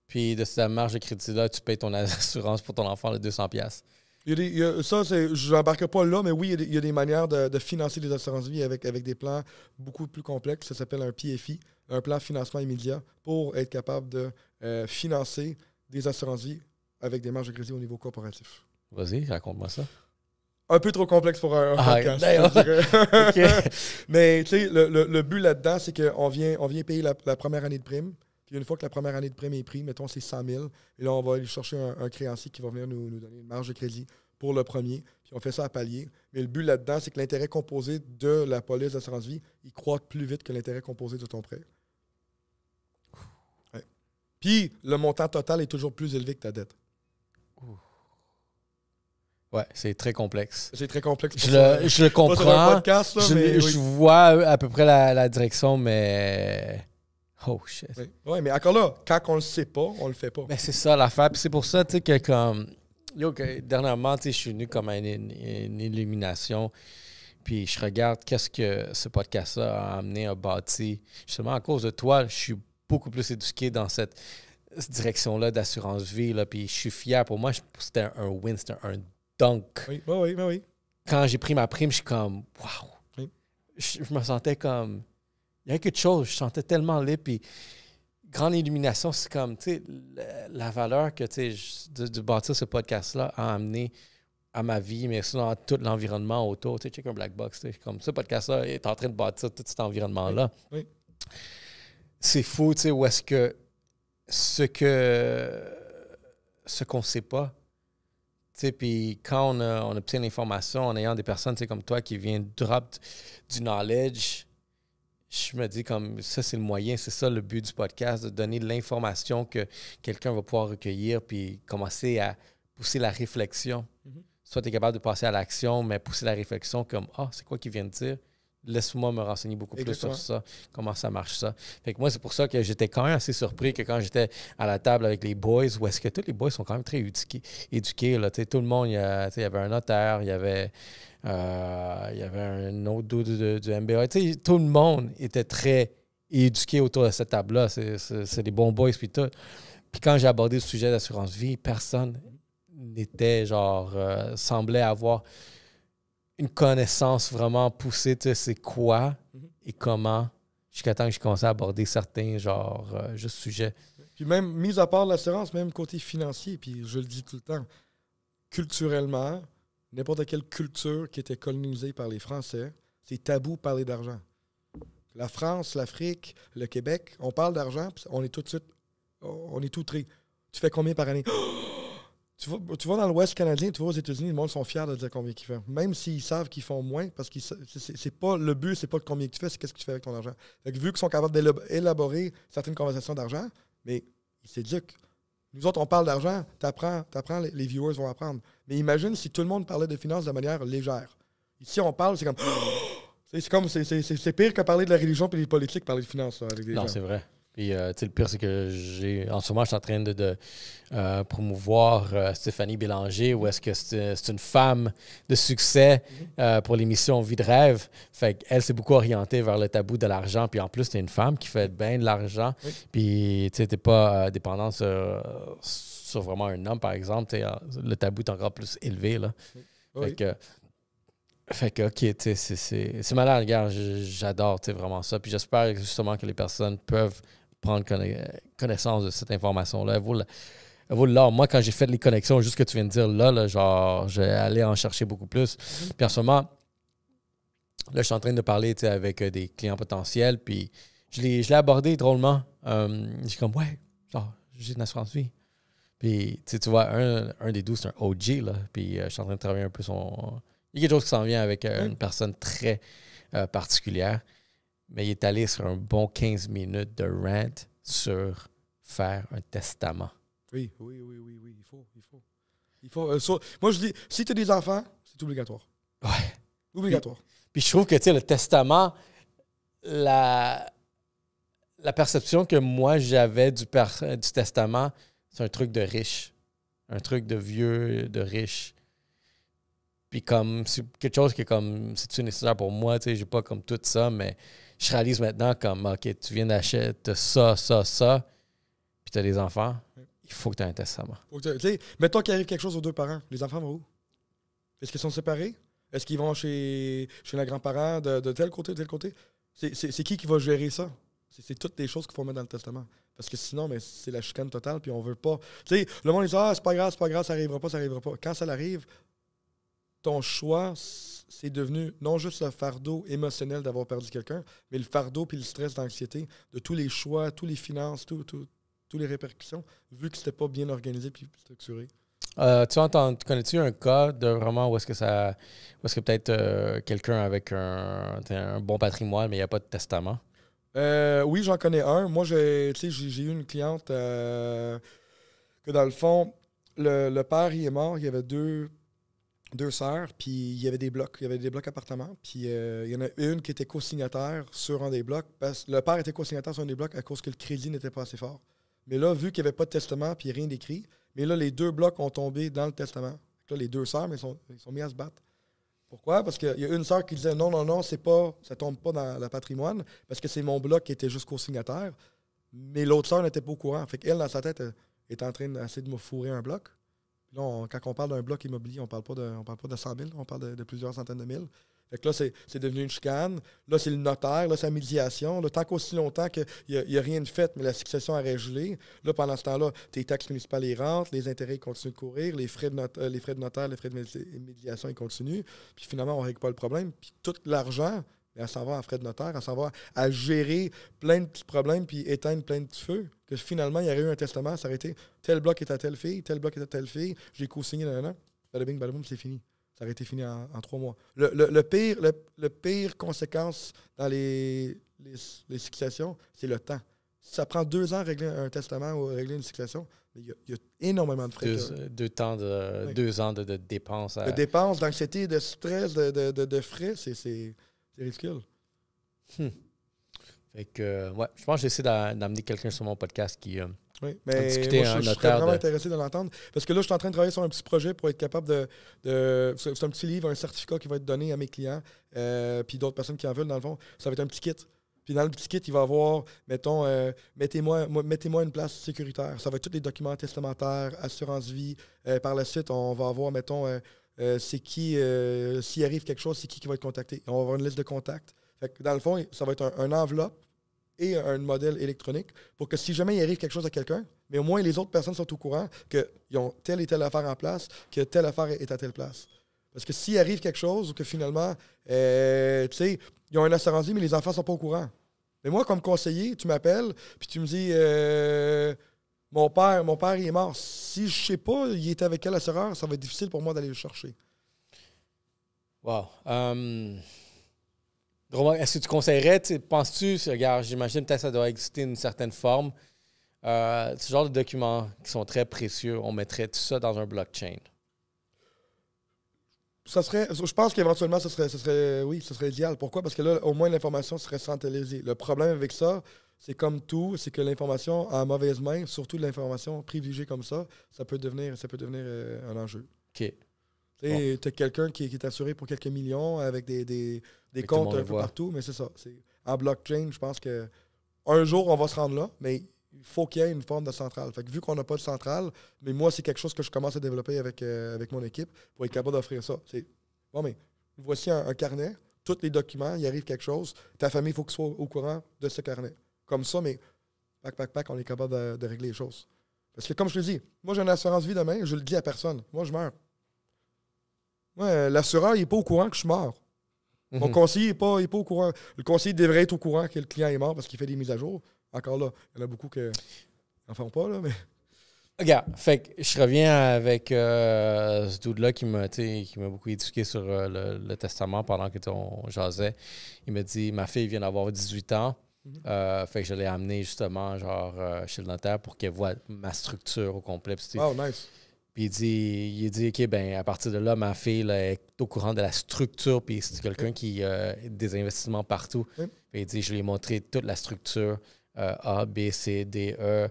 puis de cette marge de crédit-là, tu payes ton assurance pour ton enfant de 200$. Je n'embarque pas là, mais oui, il y a des manières de financer les assurances-vie avec des plans beaucoup plus complexes. Ça s'appelle un PFI, un plan de financement immédiat, pour être capable de financer des assurances-vie avec des marges de crédit au niveau corporatif. Vas-y, raconte-moi ça. Un peu trop complexe pour un podcast, je dirais. Okay. Mais tu sais, le but là-dedans, c'est qu'on vient payer la première année de prime. Puis une fois que la première année de prime est prise, mettons, c'est 100 000. Et là, on va aller chercher un créancier qui va venir nous donner une marge de crédit pour le premier. Puis on fait ça à palier. Mais le but là-dedans, c'est que l'intérêt composé de la police d'assurance-vie, il croît plus vite que l'intérêt composé de ton prêt. Ouais. Puis le montant total est toujours plus élevé que ta dette. Ouais, c'est très complexe. C'est très complexe. Je le comprends. Pas sur un podcast, là, je vois à peu près la direction, mais... Oh, shit. Oui, mais encore là, quand on le sait pas, on le fait pas. Mais c'est ça l'affaire. Puis c'est pour ça, tu sais, que comme... dernièrement, tu sais, je suis venu comme à une illumination. Puis je regarde qu'est-ce que ce podcast-là a amené, a bâti. Justement, à cause de toi, je suis beaucoup plus éduqué dans cette direction-là d'assurance-vie. Là, puis je suis fier. Pour moi, c'était un win, c'était un dunk. Oui. Quand j'ai pris ma prime, je suis comme, wow. Oui. Je me sentais comme... Il y a quelque chose, je sentais tellement libre. Puis, grande illumination, c'est comme, tu sais, la valeur que, tu sais, de bâtir ce podcast-là a amené à ma vie, mais aussi dans tout l'environnement autour. Tu sais, check un black box, tu sais, comme ce podcast-là est en train de bâtir tout cet environnement-là. Oui. C'est fou, tu sais, où est-ce que ce qu'on ne sait pas, tu sais, puis quand on obtient l'information en ayant des personnes, tu sais, comme toi qui viennent drop du knowledge, je me dis comme ça, c'est le moyen, c'est ça le but du podcast, de donner de l'information que quelqu'un va pouvoir recueillir puis commencer à pousser la réflexion. Mm-hmm. Soit tu es capable de passer à l'action, mais pousser la réflexion comme « Ah, c'est quoi qu'il vient de dire? Laisse-moi me renseigner beaucoup plus sur ça, comment ça marche ça. » Fait que moi, c'est pour ça que j'étais quand même assez surpris que quand j'étais à la table avec les boys, où est-ce que tous les boys sont quand même très éduqués là, tout le monde, il y avait un notaire, il y avait un autre dude du MBA. Tout le monde était très éduqué autour de cette table-là. C'est des bons boys puis tout. Puis quand j'ai abordé le sujet d'assurance-vie, personne n'était semblait avoir une connaissance vraiment poussée, tu sais, c'est quoi et comment, jusqu'à temps que j'ai commencé à aborder certains juste sujets. Puis même, mis à part l'assurance, même côté financier, puis je le dis tout le temps, culturellement, n'importe quelle culture qui était colonisée par les Français, c'est tabou de parler d'argent. La France, l'Afrique, le Québec, on parle d'argent, puis on est tout de suite, on est outré. Tu fais combien par année? Tu vas dans l'Ouest canadien, tu vas aux États-Unis, le monde sont fiers de dire combien ils font. Même s'ils savent qu'ils font moins, parce que c'est pas le but, c'est pas combien tu fais, c'est qu'est-ce que tu fais avec ton argent. Fait que vu qu'ils sont capables d'élaborer certaines conversations d'argent, mais ils s'éduquent. Nous autres, on parle d'argent, t'apprends, les viewers vont apprendre. Mais imagine si tout le monde parlait de finances de manière légère. Ici, on parle, c'est comme... C'est pire que parler de la religion et des politiques, parler de finances. Là, avec des gens. C'est vrai. Puis, le pire, c'est que en ce moment, je suis en train de promouvoir Stéphanie Bélanger, où est-ce que c'est une femme de succès pour l'émission Vie de rêve. Fait qu'elle s'est beaucoup orientée vers le tabou de l'argent. Puis en plus, t'es une femme qui fait bien de l'argent. Oui. Puis, tu sais, t'es pas dépendante sur vraiment un homme, par exemple. Le tabou est encore plus élevé, là. Oui. Fait que, OK, c'est malade, regarde, j'adore vraiment ça. Puis j'espère justement que les personnes peuvent prendre connaissance de cette information-là. Elle vaut l'or. Moi, quand j'ai fait les connexions, juste ce que tu viens de dire là, genre, j'ai allé en chercher beaucoup plus. Puis en ce moment, là, je suis en train de parler avec des clients potentiels. Puis je l'ai abordé drôlement. Je suis comme, ouais, genre, j'ai une assurance vie. Puis tu vois, un des 12, c'est un OG, là. Puis je suis en train de travailler un peu son... Il y a quelque chose qui s'en vient avec une personne très particulière, mais il est allé sur un bon 15 minutes de rant sur faire un testament. Oui, il faut. Moi, je dis, si tu as des enfants, c'est obligatoire. Ouais. Obligatoire. Puis je trouve que, tu sais, le testament, la perception que moi, j'avais du testament, c'est un truc de riche. Un truc de vieux, de riche. Puis comme, c'est quelque chose qui est comme, c'est-tu nécessaire pour moi, tu sais, j'ai pas comme tout ça, mais je réalise maintenant comme, OK, tu viens d'acheter ça, puis tu as des enfants, il faut que tu aies un testament. Tu sais, mettons qu'il arrive quelque chose aux deux parents, les enfants vont où? Est-ce qu'ils sont séparés? Est-ce qu'ils vont chez les grands-parents de tel côté, de tel côté? C'est qui va gérer ça? C'est toutes les choses qu'il faut mettre dans le testament. Parce que sinon, mais c'est la chicane totale, puis on veut pas. Tu sais, le monde dit, c'est pas grave, ça arrivera pas. Quand ça arrive, ton choix, c'est devenu non juste le fardeau émotionnel d'avoir perdu quelqu'un, mais le fardeau puis le stress d'anxiété de tous les choix, tous les finances, toutes les répercussions, vu que c'était pas bien organisé puis structuré. Connais-tu un cas de vraiment où est-ce que peut-être quelqu'un avec un bon patrimoine, mais il n'y a pas de testament? Oui, j'en connais un. Moi, j'ai eu une cliente que dans le fond, le père, il est mort, il y avait deux sœurs, puis il y avait des blocs. Il y avait des blocs appartements, puis il y en a une qui était co-signataire sur un des blocs. Parce que le père était co-signataire sur un des blocs à cause que le crédit n'était pas assez fort. Mais là, vu qu'il n'y avait pas de testament, puis rien d'écrit, mais là, les deux blocs ont tombé dans le testament. Là, les deux sœurs, mais ils sont mis à se battre. Pourquoi? Parce qu'il y a une sœur qui disait non, ça tombe pas dans le patrimoine, parce que c'est mon bloc qui était juste co-signataire. Mais l'autre sœur n'était pas au courant. Fait qu'elle, dans sa tête, est en train d'essayer de me fourrer un bloc. Là, quand on parle d'un bloc immobilier, on parle pas de 100 000, on parle de plusieurs centaines de mille. Fait que là, c'est devenu une chicane. Là, c'est le notaire, là, c'est la médiation. Là, tant qu'aussi longtemps qu'il n'y a rien de fait, mais la succession aurait gelé. Là, pendant ce temps-là, tes taxes municipales, ils rentrent, les intérêts, ils continuent de courir, les frais de notaire, les frais de médiation, ils continuent. Puis finalement, on ne règle pas le problème. Puis tout l'argent, elle s'en va en frais de notaire, elle s'en va à gérer plein de petits problèmes puis éteindre plein de petits feux. Que finalement, il y aurait eu un testament, ça aurait été tel bloc est à telle fille, tel bloc est à telle fille, j'ai co-signé, bada bing, bada boum, c'est fini. Ça aurait été fini en 3 mois. Le pire conséquence dans les successions, c'est le temps. Si ça prend 2 ans à régler un testament ou à régler une succession, il y a énormément de frais. 2 ans de dépenses. De dépenses, d'anxiété, de stress, de frais, c'est ridicule. Fait que, ouais, je pense que j'essaie d'amener quelqu'un sur mon podcast qui oui, mais moi, je serais vraiment intéressé de l'entendre. Parce que là, je suis en train de travailler sur un petit projet pour être capable c'est un petit livre, un certificat qui va être donné à mes clients, puis d'autres personnes qui en veulent, dans le fond. Ça va être un petit kit. Puis dans le petit kit, il va y avoir, mettons, mettez-moi une place sécuritaire. Ça va être tous les documents testamentaires, assurance vie. Par la suite, on va avoir, mettons, c'est qui, s'il arrive quelque chose, c'est qui va être contacté. On va avoir une liste de contacts. Fait que dans le fond, ça va être un enveloppe et un modèle électronique pour que si jamais il arrive quelque chose à quelqu'un, mais au moins les autres personnes sont au courant qu'ils ont telle et telle affaire en place, que telle affaire est à telle place. Parce que s'il arrive quelque chose ou que finalement, tu sais, ils ont un assurance vie, mais les enfants ne sont pas au courant. Mais moi, comme conseiller, tu m'appelles, puis tu me dis mon père, il est mort. Si je sais pas, il était avec quel assureur, ça va être difficile pour moi d'aller le chercher. Wow. Est-ce que tu conseillerais, penses-tu, regarde, j'imagine peut-être que ça doit exister une certaine forme, ce genre de documents qui sont très précieux, on mettrait tout ça dans un blockchain? Je pense qu'éventuellement, ce serait idéal. Pourquoi? Parce que là, au moins, l'information serait centralisée. Le problème avec ça, c'est comme tout, c'est que l'information en mauvaise main, surtout l'information privilégiée comme ça peut devenir un enjeu. OK. Tu as quelqu'un qui est assuré pour quelques millions avec des comptes un peu partout, mais c'est ça. En blockchain, je pense qu'un jour, on va se rendre là, mais il faut qu'il y ait une forme de centrale. Fait que vu qu'on n'a pas de centrale, mais moi, c'est quelque chose que je commence à développer avec mon équipe pour être capable d'offrir ça. Bon, mais voici un carnet, tous les documents, il arrive quelque chose, ta famille, il faut qu'ils soient au courant de ce carnet. Comme ça, mais on est capable de régler les choses. Parce que comme je te dis, moi, j'ai une assurance vie demain, je le dis à personne. Moi, je meurs. Moi, l'assureur, il n'est pas au courant que je suis mort. Mon conseiller n'est pas au courant. Le conseiller devrait être au courant que le client est mort parce qu'il fait des mises à jour. Encore là, il y en a beaucoup qui n'en font pas, là, mais... Regarde, fait que je reviens avec ce dude-là qui m'a beaucoup éduqué sur le testament pendant que on jasait. Il m'a dit, ma fille vient d'avoir 18 ans. Fait que je l'ai amené justement chez le notaire pour qu'elle voie ma structure au complet. Oh, nice. Puis il dit OK, ben à partir de là, ma fille là, est au courant de la structure. Puis c'est quelqu'un qui a des investissements partout. Puis il dit, je lui ai montré toute la structure. A, B, C, D, E,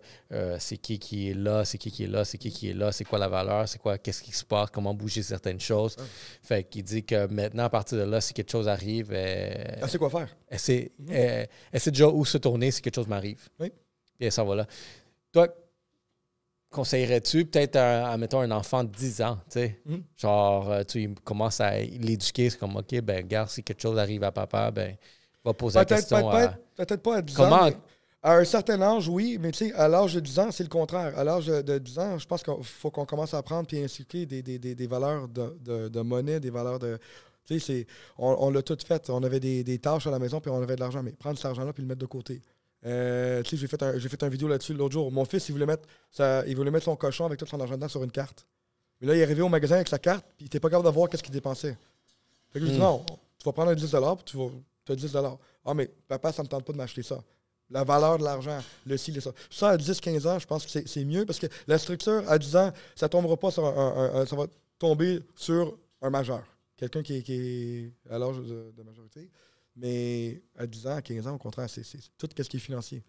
c'est qui est là, c'est qui est là, c'est qui est là, c'est quoi la valeur, qu'est-ce qui se passe, comment bouger certaines choses. Fait qu'il dit que maintenant, à partir de là, si quelque chose arrive, elle sait quoi faire. Elle sait déjà où se tourner si quelque chose m'arrive. Oui. Puis ça va là. Toi, conseillerais-tu peut-être, mettons, un enfant de 10 ans, tu sais? Genre, tu commences à l'éduquer, c'est comme, OK, ben, regarde, si quelque chose arrive à papa, ben, va poser la question peut-être pas à 10 ans. À un certain âge, oui, mais tu sais, à l'âge de 10 ans, c'est le contraire. À l'âge de 10 ans, je pense qu'il faut qu'on commence à apprendre et inculquer des valeurs de monnaie, des valeurs de... Tu sais, on l'a tout fait. On avait des tâches à la maison, puis on avait de l'argent, mais prendre cet argent-là puis le mettre de côté. Tu sais, j'ai fait une vidéo là-dessus l'autre jour. Mon fils, il voulait mettre son cochon avec tout son argent dedans sur une carte. Mais là, il est arrivé au magasin avec sa carte, puis il n'était pas capable de voir qu'est-ce qu'il dépensait. Fait que je lui dis, non, tu vas prendre un 10 $, puis tu as 10 $. Ah, mais papa, ça ne me tente pas de m'acheter ça. La valeur de l'argent, le ci, le ça. Ça, à 10-15 ans, je pense que c'est mieux parce que la structure, à 10 ans, ça ne tombera pas sur ça va tomber sur un majeur. Quelqu'un qui est à l'âge de majorité. Mais à 10 ans, à 15 ans, au contraire, c'est tout ce qui est financier.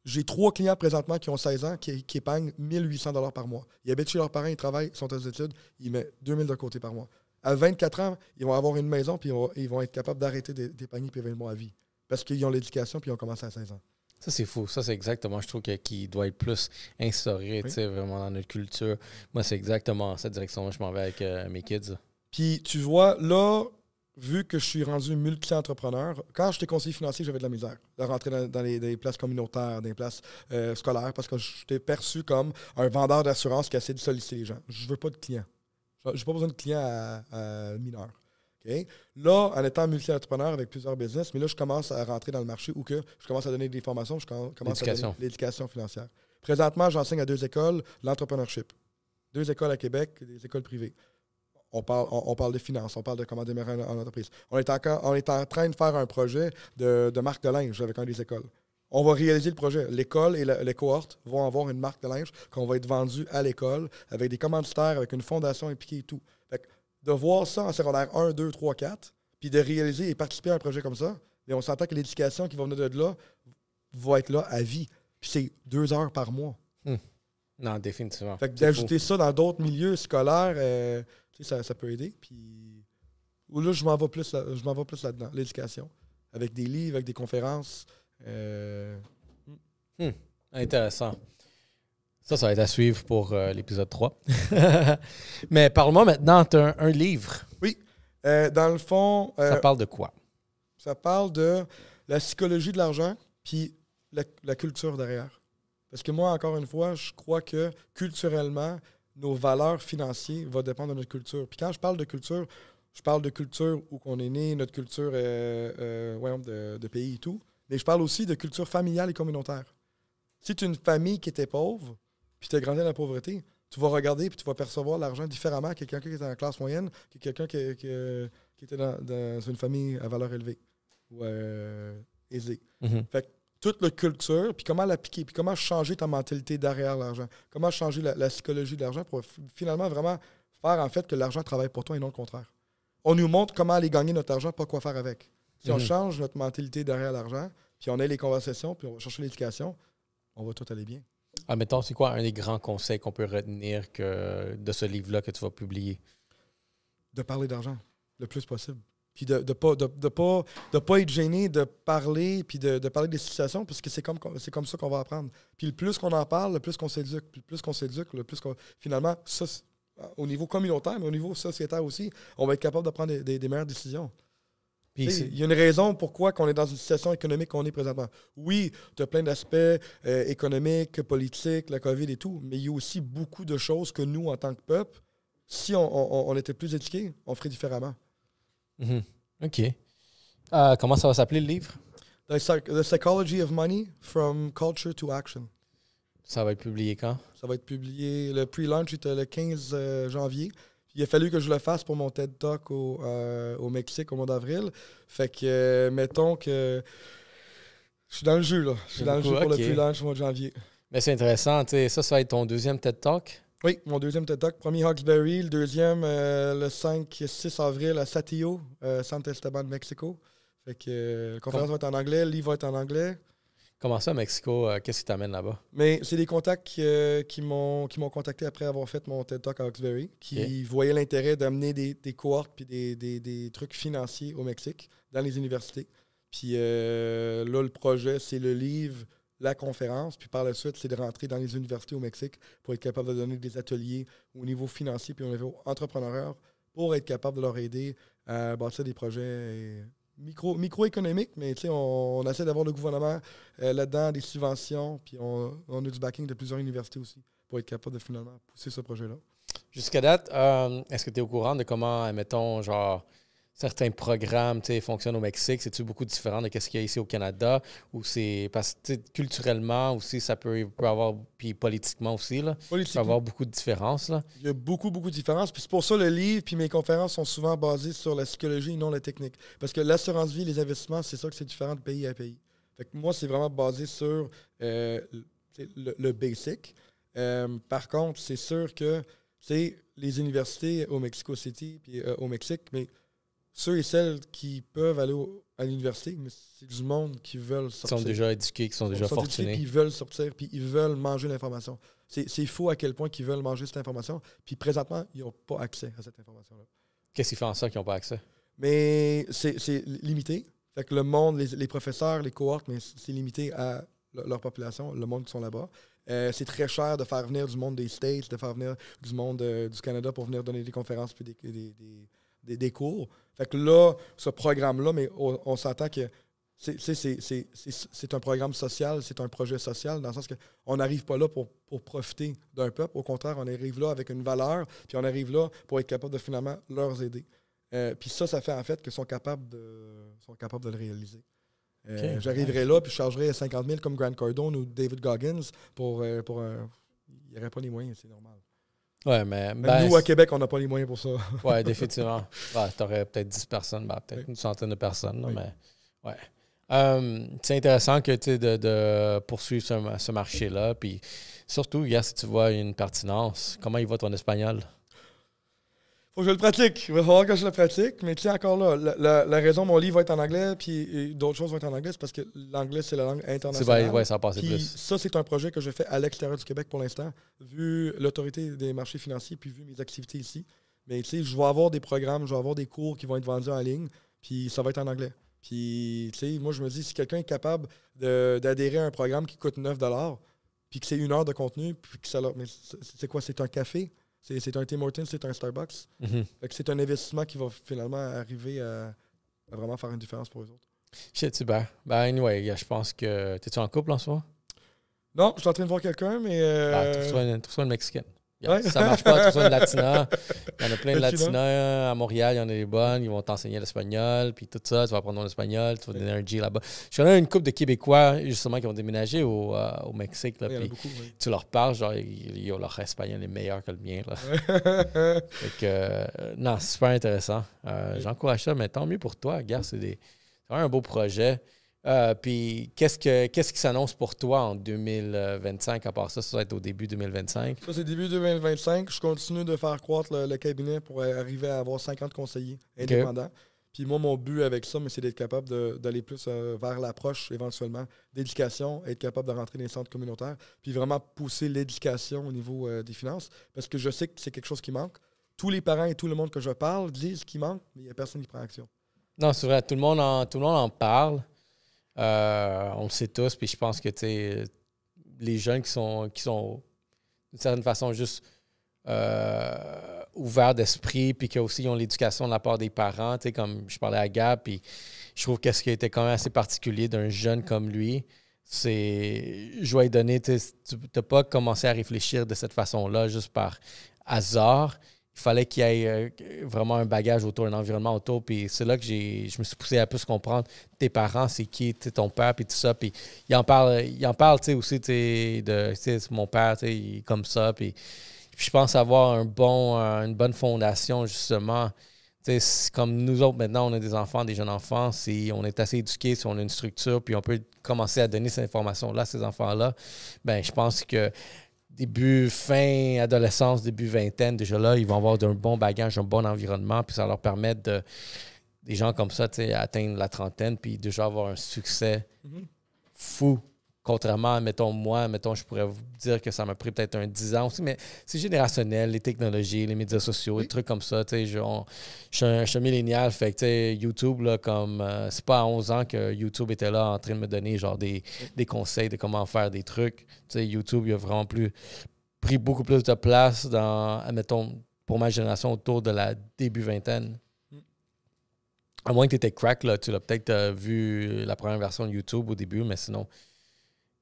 J'ai 3 clients présentement qui ont 16 ans qui épargnent 1 800 $ par mois. Ils habitent chez leurs parents, ils travaillent, ils sont aux études, ils mettent 2 000 de côté par mois. À 24 ans, ils vont avoir une maison puis ils vont être capables d'arrêter d'épargner puis 20 mois à vie. Parce qu'ils ont l'éducation puis ils ont commencé à 16 ans. Ça, c'est fou. Ça, c'est exactement, je trouve, qui doit être plus instauré, tu sais, vraiment dans notre culture. Moi, c'est exactement cette direction-là je m'en vais avec mes kids. Puis, tu vois, là, vu que je suis rendu multi-entrepreneur, quand j'étais conseiller financier, j'avais de la misère de rentrer dans les places communautaires, dans les places scolaires, parce que j'étais perçu comme un vendeur d'assurance qui essaie de solliciter les gens. Je veux pas de clients. J'ai pas besoin de clients à mineurs. Okay? Là, en étant multi-entrepreneur avec plusieurs business, mais là, je commence à rentrer dans le marché où que je commence à donner des formations, je commence à donner l'éducation financière. Présentement, j'enseigne à 2 écoles l'entrepreneurship. 2 écoles à Québec, des écoles privées. On parle de finances, on parle de comment démarrer en entreprise. On est en train de faire un projet de marque de linge avec un des écoles. On va réaliser le projet. L'école et les cohortes vont avoir une marque de linge qu'on va être vendue à l'école avec des commanditaires, avec une fondation impliquée et tout. Fait que de voir ça en secondaire 1, 2, 3, 4, puis de réaliser et participer à un projet comme ça, et on s'entend que l'éducation qui va venir de là va être là à vie. Puis c'est 2 heures par mois. Non, définitivement. Fait que d'ajouter ça dans d'autres milieux scolaires, ça peut aider. Puis ou là, je m'en vais plus là-dedans, l'éducation. Avec des livres, avec des conférences. Intéressant. Ça va être à suivre pour l'épisode 3. Mais parle-moi maintenant, tu as un livre. Oui. Dans le fond... ça parle de quoi? Ça parle de la psychologie de l'argent puis la culture derrière. Parce que moi, encore une fois, je crois que culturellement, nos valeurs financières vont dépendre de notre culture. Puis quand je parle de culture, je parle de culture où on est né, notre culture de pays et tout. Mais je parle aussi de culture familiale et communautaire. Si tu es une famille qui était pauvre, puis tu as grandi dans la pauvreté, tu vas regarder puis tu vas percevoir l'argent différemment que quelqu'un qui était en classe moyenne, que quelqu'un qui était dans une famille à valeur élevée ou aisée. Fait que toute la culture, puis comment l'appliquer, puis comment changer ta mentalité derrière l'argent, comment changer la psychologie de l'argent pour finalement vraiment faire en fait que l'argent travaille pour toi et non le contraire. On nous montre comment aller gagner notre argent, pas quoi faire avec. Si on change notre mentalité derrière l'argent, puis on a les conversations, puis on va chercher l'éducation, on va tout aller bien. Mettons, c'est quoi un des grands conseils qu'on peut retenir de ce livre-là que tu vas publier? De parler d'argent le plus possible. Puis de pas être gêné de parler, puis de parler des situations, parce que c'est comme ça qu'on va apprendre. Puis le plus qu'on en parle, le plus qu'on s'éduque. Puis le plus qu'on s'éduque, le plus qu'on... Finalement, ça, au niveau communautaire, mais au niveau sociétaire aussi, on va être capable de prendre des meilleures décisions. Il y a une raison pourquoi on est dans une situation économique qu'on est présentement. Oui, tu as plein d'aspects économiques, politiques, la COVID et tout, mais il y a aussi beaucoup de choses que nous, en tant que peuple, si on était plus éduqués, on ferait différemment. OK. Comment ça va s'appeler le livre? The Psychology of Money, From Culture to Action. Ça va être publié quand? Ça va être publié, le pre-launch était le 15 janvier. Il a fallu que je le fasse pour mon TED Talk au Mexique au mois d'avril. Fait que, mettons que je suis dans le jeu, là. Je suis dans le jeu pour le pre-launch au mois de janvier. Mais c'est intéressant, tu sais, ça va être ton deuxième TED Talk? Oui, mon deuxième TED Talk. Premier Hawkesbury, le deuxième le 5-6 avril à Saltillo, San Esteban, Mexico. Fait que la conférence va être en anglais, le livre va être en anglais. Comment ça, Mexico? Qu'est-ce qui t'amène là-bas? Mais c'est des contacts qui m'ont contacté après avoir fait mon TED Talk à Hawkesbury, qui voyaient l'intérêt d'amener des cohortes puis des trucs financiers au Mexique, dans les universités. Puis là, le projet, c'est le livre, la conférence, puis par la suite, c'est de rentrer dans les universités au Mexique pour être capable de donner des ateliers au niveau financier puis au niveau entrepreneurial pour être capable de leur aider à bâtir des projets microéconomique, mais on essaie d'avoir le gouvernement là-dedans, des subventions, puis on a du backing de plusieurs universités aussi pour être capable de finalement pousser ce projet-là. Jusqu'à date, est-ce que tu es au courant de comment, mettons, genre, certains programmes fonctionnent au Mexique? C'est-tu beaucoup différent de ce qu'il y a ici au Canada? Ou c'est parce que culturellement aussi, ça peut avoir, puis politiquement aussi, là, il peut y avoir beaucoup de différences. Là. Il y a beaucoup de différences. Puis c'est pour ça le livre puis mes conférences sont souvent basées sur la psychologie et non la technique. Parce que l'assurance vie, les investissements, c'est ça que c'est différent de pays à pays. Fait que moi, c'est vraiment basé sur le basic. Par contre, c'est sûr que les universités au Mexico City puis au Mexique, mais ceux et celles qui peuvent aller à l'université, mais c'est du monde qui veulent sortir. Ils sont déjà éduqués, qui sont déjà fortunés. Puis ils veulent sortir, puis ils veulent manger l'information. C'est fou à quel point ils veulent manger cette information. Puis présentement, ils n'ont pas accès à cette information-là. Qu'est-ce qui fait en sorte qu'ils n'ont pas accès? Mais c'est limité. Fait que le monde, les professeurs, les cohortes, mais c'est limité à leur population, le monde qui sont là-bas. C'est très cher de faire venir du monde des States, de faire venir du monde du Canada pour venir donner des conférences puis des cours. Fait que là, ce programme-là, mais on s'entend que c'est un programme social, c'est un projet social, dans le sens qu'on n'arrive pas là pour profiter d'un peuple. Au contraire, on arrive là avec une valeur, puis on arrive là pour être capable de finalement leur aider. Puis ça fait en fait qu'ils sont capables de le réaliser. J'arriverai là, puis je chargerai 50 000 comme Grant Cardone ou David Goggins pour il n'y aurait pas les moyens, c'est normal. Ouais, mais nous, à Québec, on n'a pas les moyens pour ça. Oui, définitivement. Tu aurais peut-être 10 personnes, peut-être une centaine de personnes. Là, mais ouais. C'est intéressant que de poursuivre ce marché-là. Puis surtout, si tu vois une pertinence, comment il va ton espagnol? Faut que je le pratique. Il va falloir que je le pratique. Mais tu sais, encore là, la raison, mon livre va être en anglais, puis d'autres choses vont être en anglais, c'est parce que l'anglais, c'est la langue internationale. Oui, ça va passer puis plus. Ça, c'est un projet que je fais à l'extérieur du Québec pour l'instant, vu l'autorité des marchés financiers, puis vu mes activités ici. Mais tu sais, je vais avoir des programmes, je vais avoir des cours qui vont être vendus en ligne, puis ça va être en anglais. Puis, tu sais, moi, je me dis, si quelqu'un est capable d'adhérer à un programme qui coûte 9 $, puis que c'est 1 heure de contenu, puis que ça leur... Mais c'est quoi? C'est un café? C'est un Tim Hortons, c'est un Starbucks. Fait que c'est un investissement qui va finalement arriver à vraiment faire une différence pour eux autres. Shit, super. Ben, anyway, je pense que... T'es-tu en couple en ce moment? Non, je suis en train de voir quelqu'un, mais... Trouve-toi une Mexicaine. Ouais. Si ça marche pas, trouve-toi une Latina. Il y en a plein de Latina. Latinas à Montréal, il y en a des bonnes. Ils vont t'enseigner l'espagnol, puis tout ça. Tu vas apprendre l'espagnol, tu vas donner un G là-bas. Je connais une couple de Québécois, justement, qui ont déménagé au Mexique. Là, Il y en a puis beaucoup, oui. tu leur parles, genre, leur espagnol est meilleur que le mien. Là. Fait que, non, c'est super intéressant. J'encourage ça, mais tant mieux pour toi. Regarde, c'est vraiment un beau projet. Puis, qu'est-ce qui s'annonce pour toi en 2025? À part ça, ça va être au début 2025. Ça, c'est début 2025. Je continue de faire croître le cabinet pour arriver à avoir 50 conseillers indépendants. Puis moi, mon but avec ça, c'est d'être capable d'aller plus vers l'approche, éventuellement, d'éducation, être capable de rentrer dans les centres communautaires, puis vraiment pousser l'éducation au niveau des finances, parce que je sais que c'est quelque chose qui manque. Tous les parents et tout le monde que je parle disent qu'il manque, mais il n'y a personne qui prend action. Non, c'est vrai. Tout le monde en parle. On le sait tous, puis je pense que les jeunes qui sont d'une certaine façon juste ouverts d'esprit, puis qu'ils ont l'éducation de la part des parents, comme je parlais à Gab, puis je trouve que ce qui était quand même assez particulier d'un jeune comme lui, c'est, je vais lui donner, tu n'as pas commencé à réfléchir de cette façon-là juste par hasard. Il fallait qu'il y ait vraiment un bagage autour, un environnement autour. Puis c'est là que je me suis poussé à plus comprendre tes parents, c'est qui, ton père, puis tout ça. Puis il en parle aussi, mon père, il est comme ça. Puis je pense avoir une bonne fondation, justement. C'est comme nous autres, maintenant, on a des enfants, des jeunes enfants. Si on est assez éduqués, si on a une structure, puis on peut commencer à donner cette information-là à ces enfants-là, ben je pense que fin adolescence, début vingtaine, déjà là, ils vont avoir un bon bagage, un bon environnement, puis ça va leur permettre des gens comme ça, atteindre la trentaine, puis déjà avoir un succès fou. Contrairement, je pourrais vous dire que ça m'a pris peut-être 10 ans aussi, mais c'est générationnel, les technologies, les médias sociaux, les trucs comme ça. Je suis un millénial, fait que YouTube, là, c'est pas à 11 ans que YouTube était là en train de me donner genre des conseils de comment faire des trucs. YouTube, il a vraiment pris beaucoup plus de place admettons, pour ma génération autour de la début vingtaine. À moins que tu étais crack, là, tu l'as peut-être vu la première version de YouTube au début, mais sinon...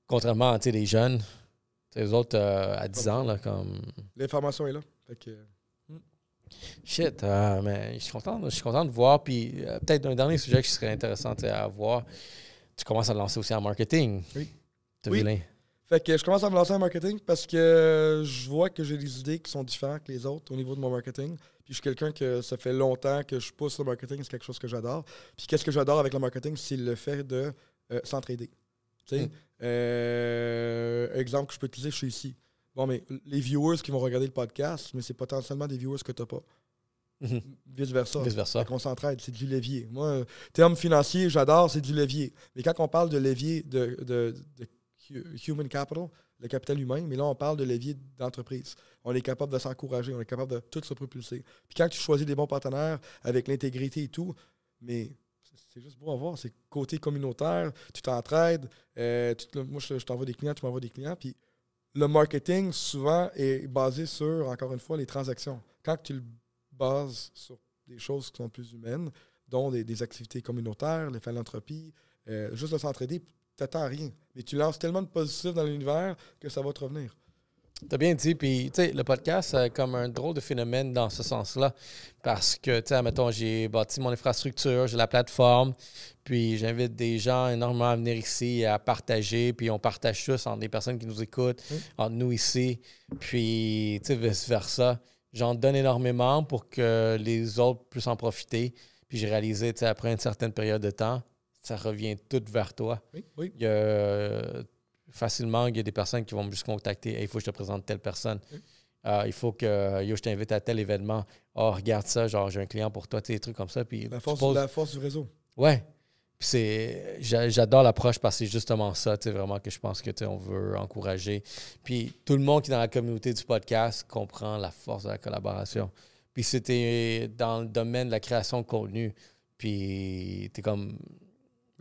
Contrairement à les jeunes, les autres à 10 ans, là, comme. L'information est là. Fait que... Shit, mais je suis content de voir. Puis peut-être un dernier sujet qui serait intéressant à voir. Tu commences à te lancer aussi en marketing. Oui. Vilain. Fait que je commence à me lancer en marketing parce que je vois que j'ai des idées qui sont différentes que les autres au niveau de mon marketing. Puis je suis quelqu'un que ça fait longtemps que je pousse le marketing, c'est quelque chose que j'adore. Puis qu'est-ce que j'adore avec le marketing, c'est le fait de s'entraider. Tu sais, exemple que je peux utiliser, je suis ici. Bon, mais les viewers qui vont regarder le podcast, mais c'est potentiellement des viewers que tu n'as pas. Vice-versa. Vice-versa. On s'entraide, c'est du levier. Moi, terme financier, j'adore, c'est du levier. Mais quand on parle de levier de human capital, le capital humain, mais là, on parle de levier d'entreprise. On est capable de s'encourager, on est capable de tout se propulser. Puis quand tu choisis des bons partenaires avec l'intégrité et tout, mais... C'est juste beau à voir. C'est côté communautaire, tu t'entraides. Moi, je t'envoie des clients, tu m'envoies des clients. Puis le marketing, souvent, est basé sur, encore une fois, les transactions. Quand tu le bases sur des choses qui sont plus humaines, dont des activités communautaires, les philanthropies, juste de s'entraider, tu n'attends rien. Mais tu lances tellement de positif dans l'univers que ça va te revenir. T'as bien dit, puis tu sais, le podcast, c'est comme un drôle de phénomène dans ce sens-là. Parce que, tu sais, admettons, j'ai bâti mon infrastructure, j'ai la plateforme, puis j'invite des gens énormément à venir ici, à partager, puis on partage tous entre les personnes qui nous écoutent, entre nous ici, puis, tu sais, vice-versa. J'en donne énormément pour que les autres puissent en profiter. Puis j'ai réalisé, tu sais, après une certaine période de temps, ça revient tout vers toi. Oui. Il y a... Facilement, il y a des personnes qui vont me juste contacter. Hey, il faut que je te présente telle personne. Il faut que je t'invite à tel événement. Oh, regarde ça, genre, j'ai un client pour toi, des trucs comme ça. Puis la force du réseau. Ouais. Puis j'adore l'approche parce que c'est justement ça, vraiment, que je pense que on veut encourager. Puis tout le monde qui est dans la communauté du podcast comprend la force de la collaboration. Puis c'était dans le domaine de la création de contenu. Puis t'es comme...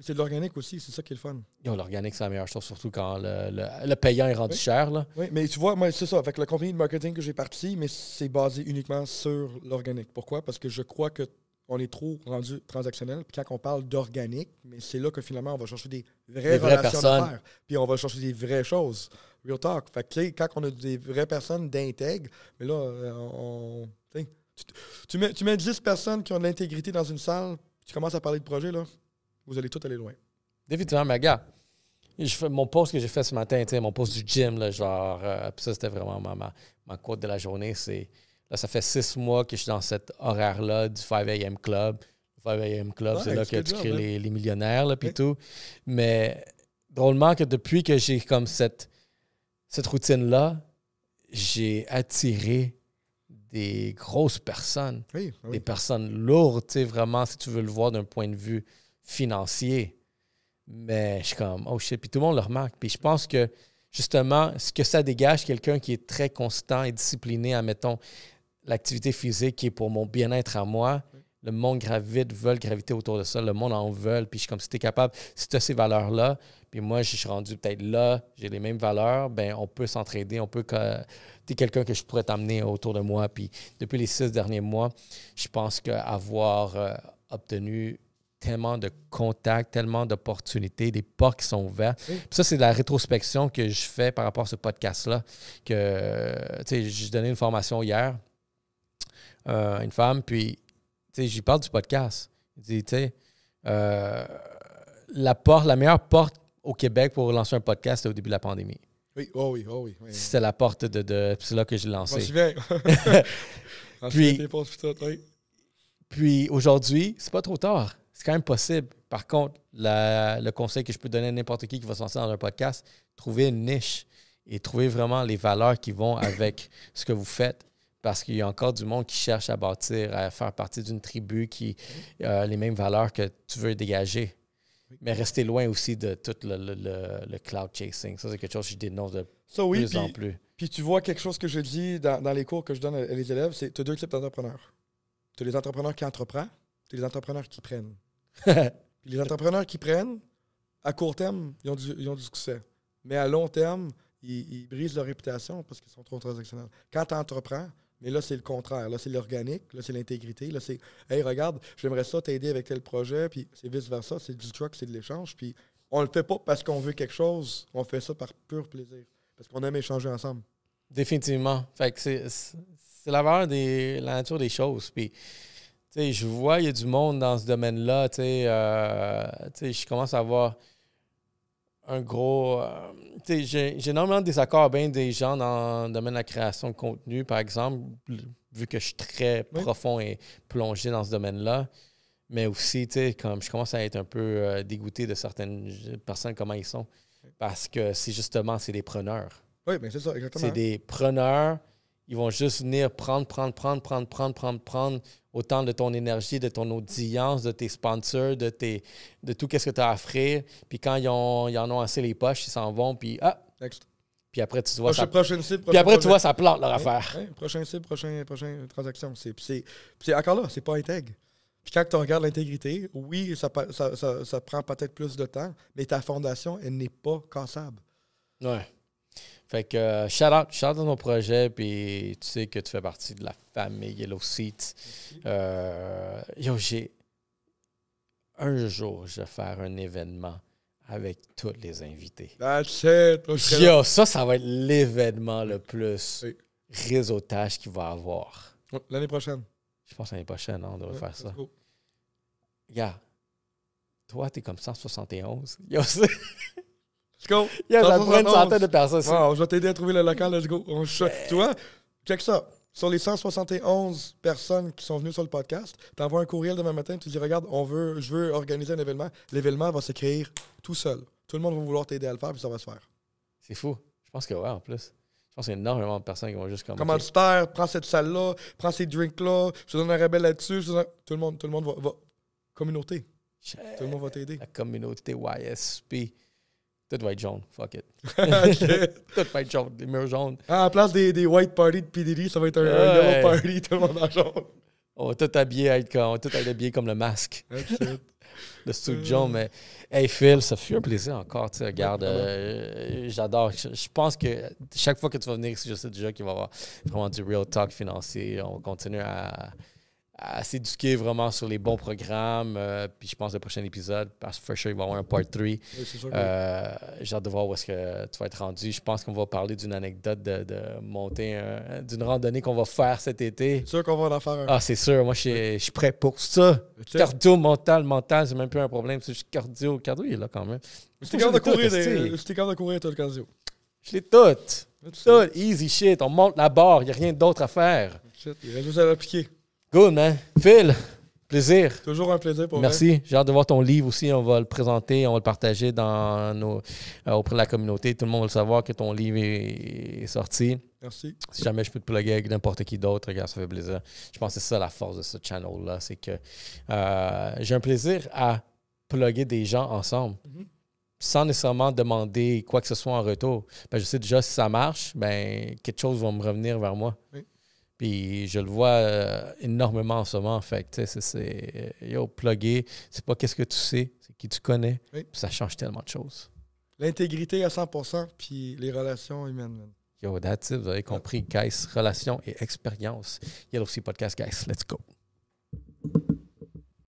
C'est de l'organique aussi, c'est ça qui est le fun. L'organique, c'est la meilleure chose, surtout quand le payant est rendu cher. Là. Oui, mais tu vois, moi, c'est ça. Avec la compagnie de marketing que j'ai parti, mais c'est basé uniquement sur l'organique. Pourquoi? Parce que je crois que on est trop rendu transactionnel. Puis quand on parle d'organique, mais c'est là que finalement, on va chercher des vraies relations d'affaires. Puis on va chercher des vraies choses. Real talk. Fait que, tu sais, quand on a des vraies personnes d'intègre, mais là, tu mets 10 personnes qui ont de l'intégrité dans une salle, tu commences à parler de projet, là, vous allez tous aller loin. Définitivement, mais gars, mon post que j'ai fait ce matin, mon post du gym, là, genre, puis ça, c'était vraiment ma quote de la journée, c'est, là, ça fait 6 mois que je suis dans cet horaire-là du 5 a.m. Club. Le 5 a.m. Club, c'est là que tu crées les millionnaires, là, puis tout. Mais drôlement que depuis que j'ai comme cette routine-là, j'ai attiré des grosses personnes, des personnes lourdes, tu sais, vraiment, si tu veux le voir d'un point de vue financier. Mais je suis comme, oh shit, puis tout le monde le remarque. Puis je pense que, justement, ce que ça dégage, quelqu'un qui est très constant et discipliné, admettons, l'activité physique qui est pour mon bien-être à moi, le monde veulent graviter autour de ça, le monde en veut, puis je suis comme, si tu es capable, si tu as ces valeurs-là, puis moi, je suis rendu peut-être là, j'ai les mêmes valeurs, ben on peut s'entraider, tu es quelqu'un que je pourrais t'amener autour de moi, puis depuis les 6 derniers mois, je pense qu'avoir obtenu tellement de contacts, tellement d'opportunités, des portes qui sont ouvertes. Puis ça, c'est de la rétrospection que je fais par rapport à ce podcast-là, que, tu sais, j'ai donné une formation hier à une femme, puis j'y parle du podcast. Il dit, tu sais, la meilleure porte au Québec pour lancer un podcast, c'était au début de la pandémie. Oui, oh oui, oh oui. C'était la porte c'est là que j'ai lancé. Puis aujourd'hui, c'est pas trop tard. C'est quand même possible. Par contre, le conseil que je peux donner à n'importe qui va se lancer dans un podcast, trouver une niche et trouver vraiment les valeurs qui vont avec ce que vous faites. Parce qu'il y a encore du monde qui cherche à bâtir, à faire partie d'une tribu qui a les mêmes valeurs que tu veux dégager. Mais rester loin aussi de tout le cloud chasing. Ça, c'est quelque chose que je dénonce de plus en plus. Puis tu vois quelque chose que je dis dans les cours que je donne à les élèves, c'est tu as 2 types d'entrepreneurs. Tu as les entrepreneurs qui entreprennent, tu as les entrepreneurs qui prennent. Puis les entrepreneurs qui prennent, à court terme, ils ont du succès. Mais à long terme, ils brisent leur réputation parce qu'ils sont trop transactionnels. Quand tu entreprends, mais là, c'est le contraire. Là, c'est l'organique. Là, c'est l'intégrité. Là, c'est « Hey, regarde, j'aimerais ça t'aider avec tel projet. » Puis c'est vice-versa. C'est du truck, c'est de l'échange. Puis on le fait pas parce qu'on veut quelque chose. On fait ça par pur plaisir. Parce qu'on aime échanger ensemble. Définitivement. Fait que c'est la valeur la nature des choses. Puis, tu sais, je vois, il y a du monde dans ce domaine-là. Tu sais, je commence à avoir un gros... j'ai énormément de désaccords bien des gens dans le domaine de la création de contenu, par exemple, vu que je suis très profond et plongé dans ce domaine-là. Mais aussi, comme je commence à être un peu dégoûté de certaines personnes, comment ils sont. Parce que c'est des preneurs. Oui, bien c'est ça, exactement. C'est des preneurs. Ils vont juste venir prendre autant de ton énergie, de ton audience, de tes sponsors, de tout ce que tu as à offrir. Puis quand ils en ont assez les poches, ils s'en vont, puis Next. Puis après, tu vois, tu vois, ça plante leur affaire. Prochain cible, prochaine transaction. C'est encore là, c'est pas intègre. Puis quand tu regardes l'intégrité, oui, ça prend peut-être plus de temps, mais ta fondation, elle n'est pas cassable. Ouais. Fait que shout-out dans ton projet, puis tu sais que tu fais partie de la famille Yellow Seats. Un jour, je vais faire un événement avec tous les invités. That's it. Ça va être l'événement le plus réseautage qu'il va avoir. L'année prochaine. Je pense l'année prochaine, on devrait faire ça. Regarde, toi, t'es comme 171. Let's go. Il y a une centaine de personnes. Wow, je vais t'aider à trouver le local. Let's go. Tu vois, check ça. Sur les 171 personnes qui sont venues sur le podcast, tu envoies un courriel demain matin, tu dis, regarde, je veux organiser un événement. L'événement va s'écrire tout seul. Tout le monde va vouloir t'aider à le faire, puis ça va se faire. C'est fou. Je pense que en plus. Je pense qu'il y a énormément de personnes qui vont juste comme... Commanditaire, prends cette salle-là, prends ces drinks-là, je te donne un rabais là-dessus. Tout le monde va... Communauté. Tout le monde va t'aider. La communauté YSP. Tout va être jaune. Fuck it. Tout va être jaune. Des murs jaunes. À la place des white party de PDD, ça va être un yellow party, tout le monde en jaune. On va tout habiller comme le masque. Le suit jaune. Mais, hey Phil, ça fut un plaisir encore. Tu sais, regarde, j'adore. Je pense que chaque fois que tu vas venir ici, je sais déjà qu'il va y avoir vraiment du real talk financier. On va continuer à à s'éduquer vraiment sur les bons programmes. Puis je pense le prochain épisode, parce que for sure, il va y avoir un part 3. Oui, j'ai hâte de voir où est-ce que tu vas être rendu. Je pense qu'on va parler d'une anecdote de monter, d'une randonnée qu'on va faire cet été. C'est sûr qu'on va en faire un. Ah, c'est sûr. Moi, je suis prêt pour ça. Cardio, mental, c'est même plus un problème. C'est juste cardio. Cardio, il est là quand même. J'étais capable de courir, tout le cardio. Je l'ai tout. Tout. Easy shit. On monte la barre. Il n'y a rien d'autre à faire. Shit, il reste juste à l'appliquer. Good, man. Phil, plaisir. Toujours un plaisir pour moi. Merci. J'ai hâte de voir ton livre aussi. On va le présenter, on va le partager auprès de la communauté. Tout le monde va le savoir que ton livre est sorti. Merci. Si jamais je peux te plugger avec n'importe qui d'autre, regarde, ça fait plaisir. Je pense que c'est ça la force de ce channel-là. C'est que j'ai un plaisir à plugger des gens ensemble. Sans nécessairement demander quoi que ce soit en retour. Ben, je sais déjà si ça marche, ben, quelque chose va me revenir vers moi. Oui. Puis je le vois énormément en ce moment. Fait que, c'est plugger, c'est pas qu'est-ce que tu sais, c'est qui tu connais. Oui. Puis ça change tellement de choses. L'intégrité à 100%, puis les relations humaines. Man. Yo, that's it, vous avez compris, guys. Relations et expérience. Il y a aussi podcast, guys. Let's go.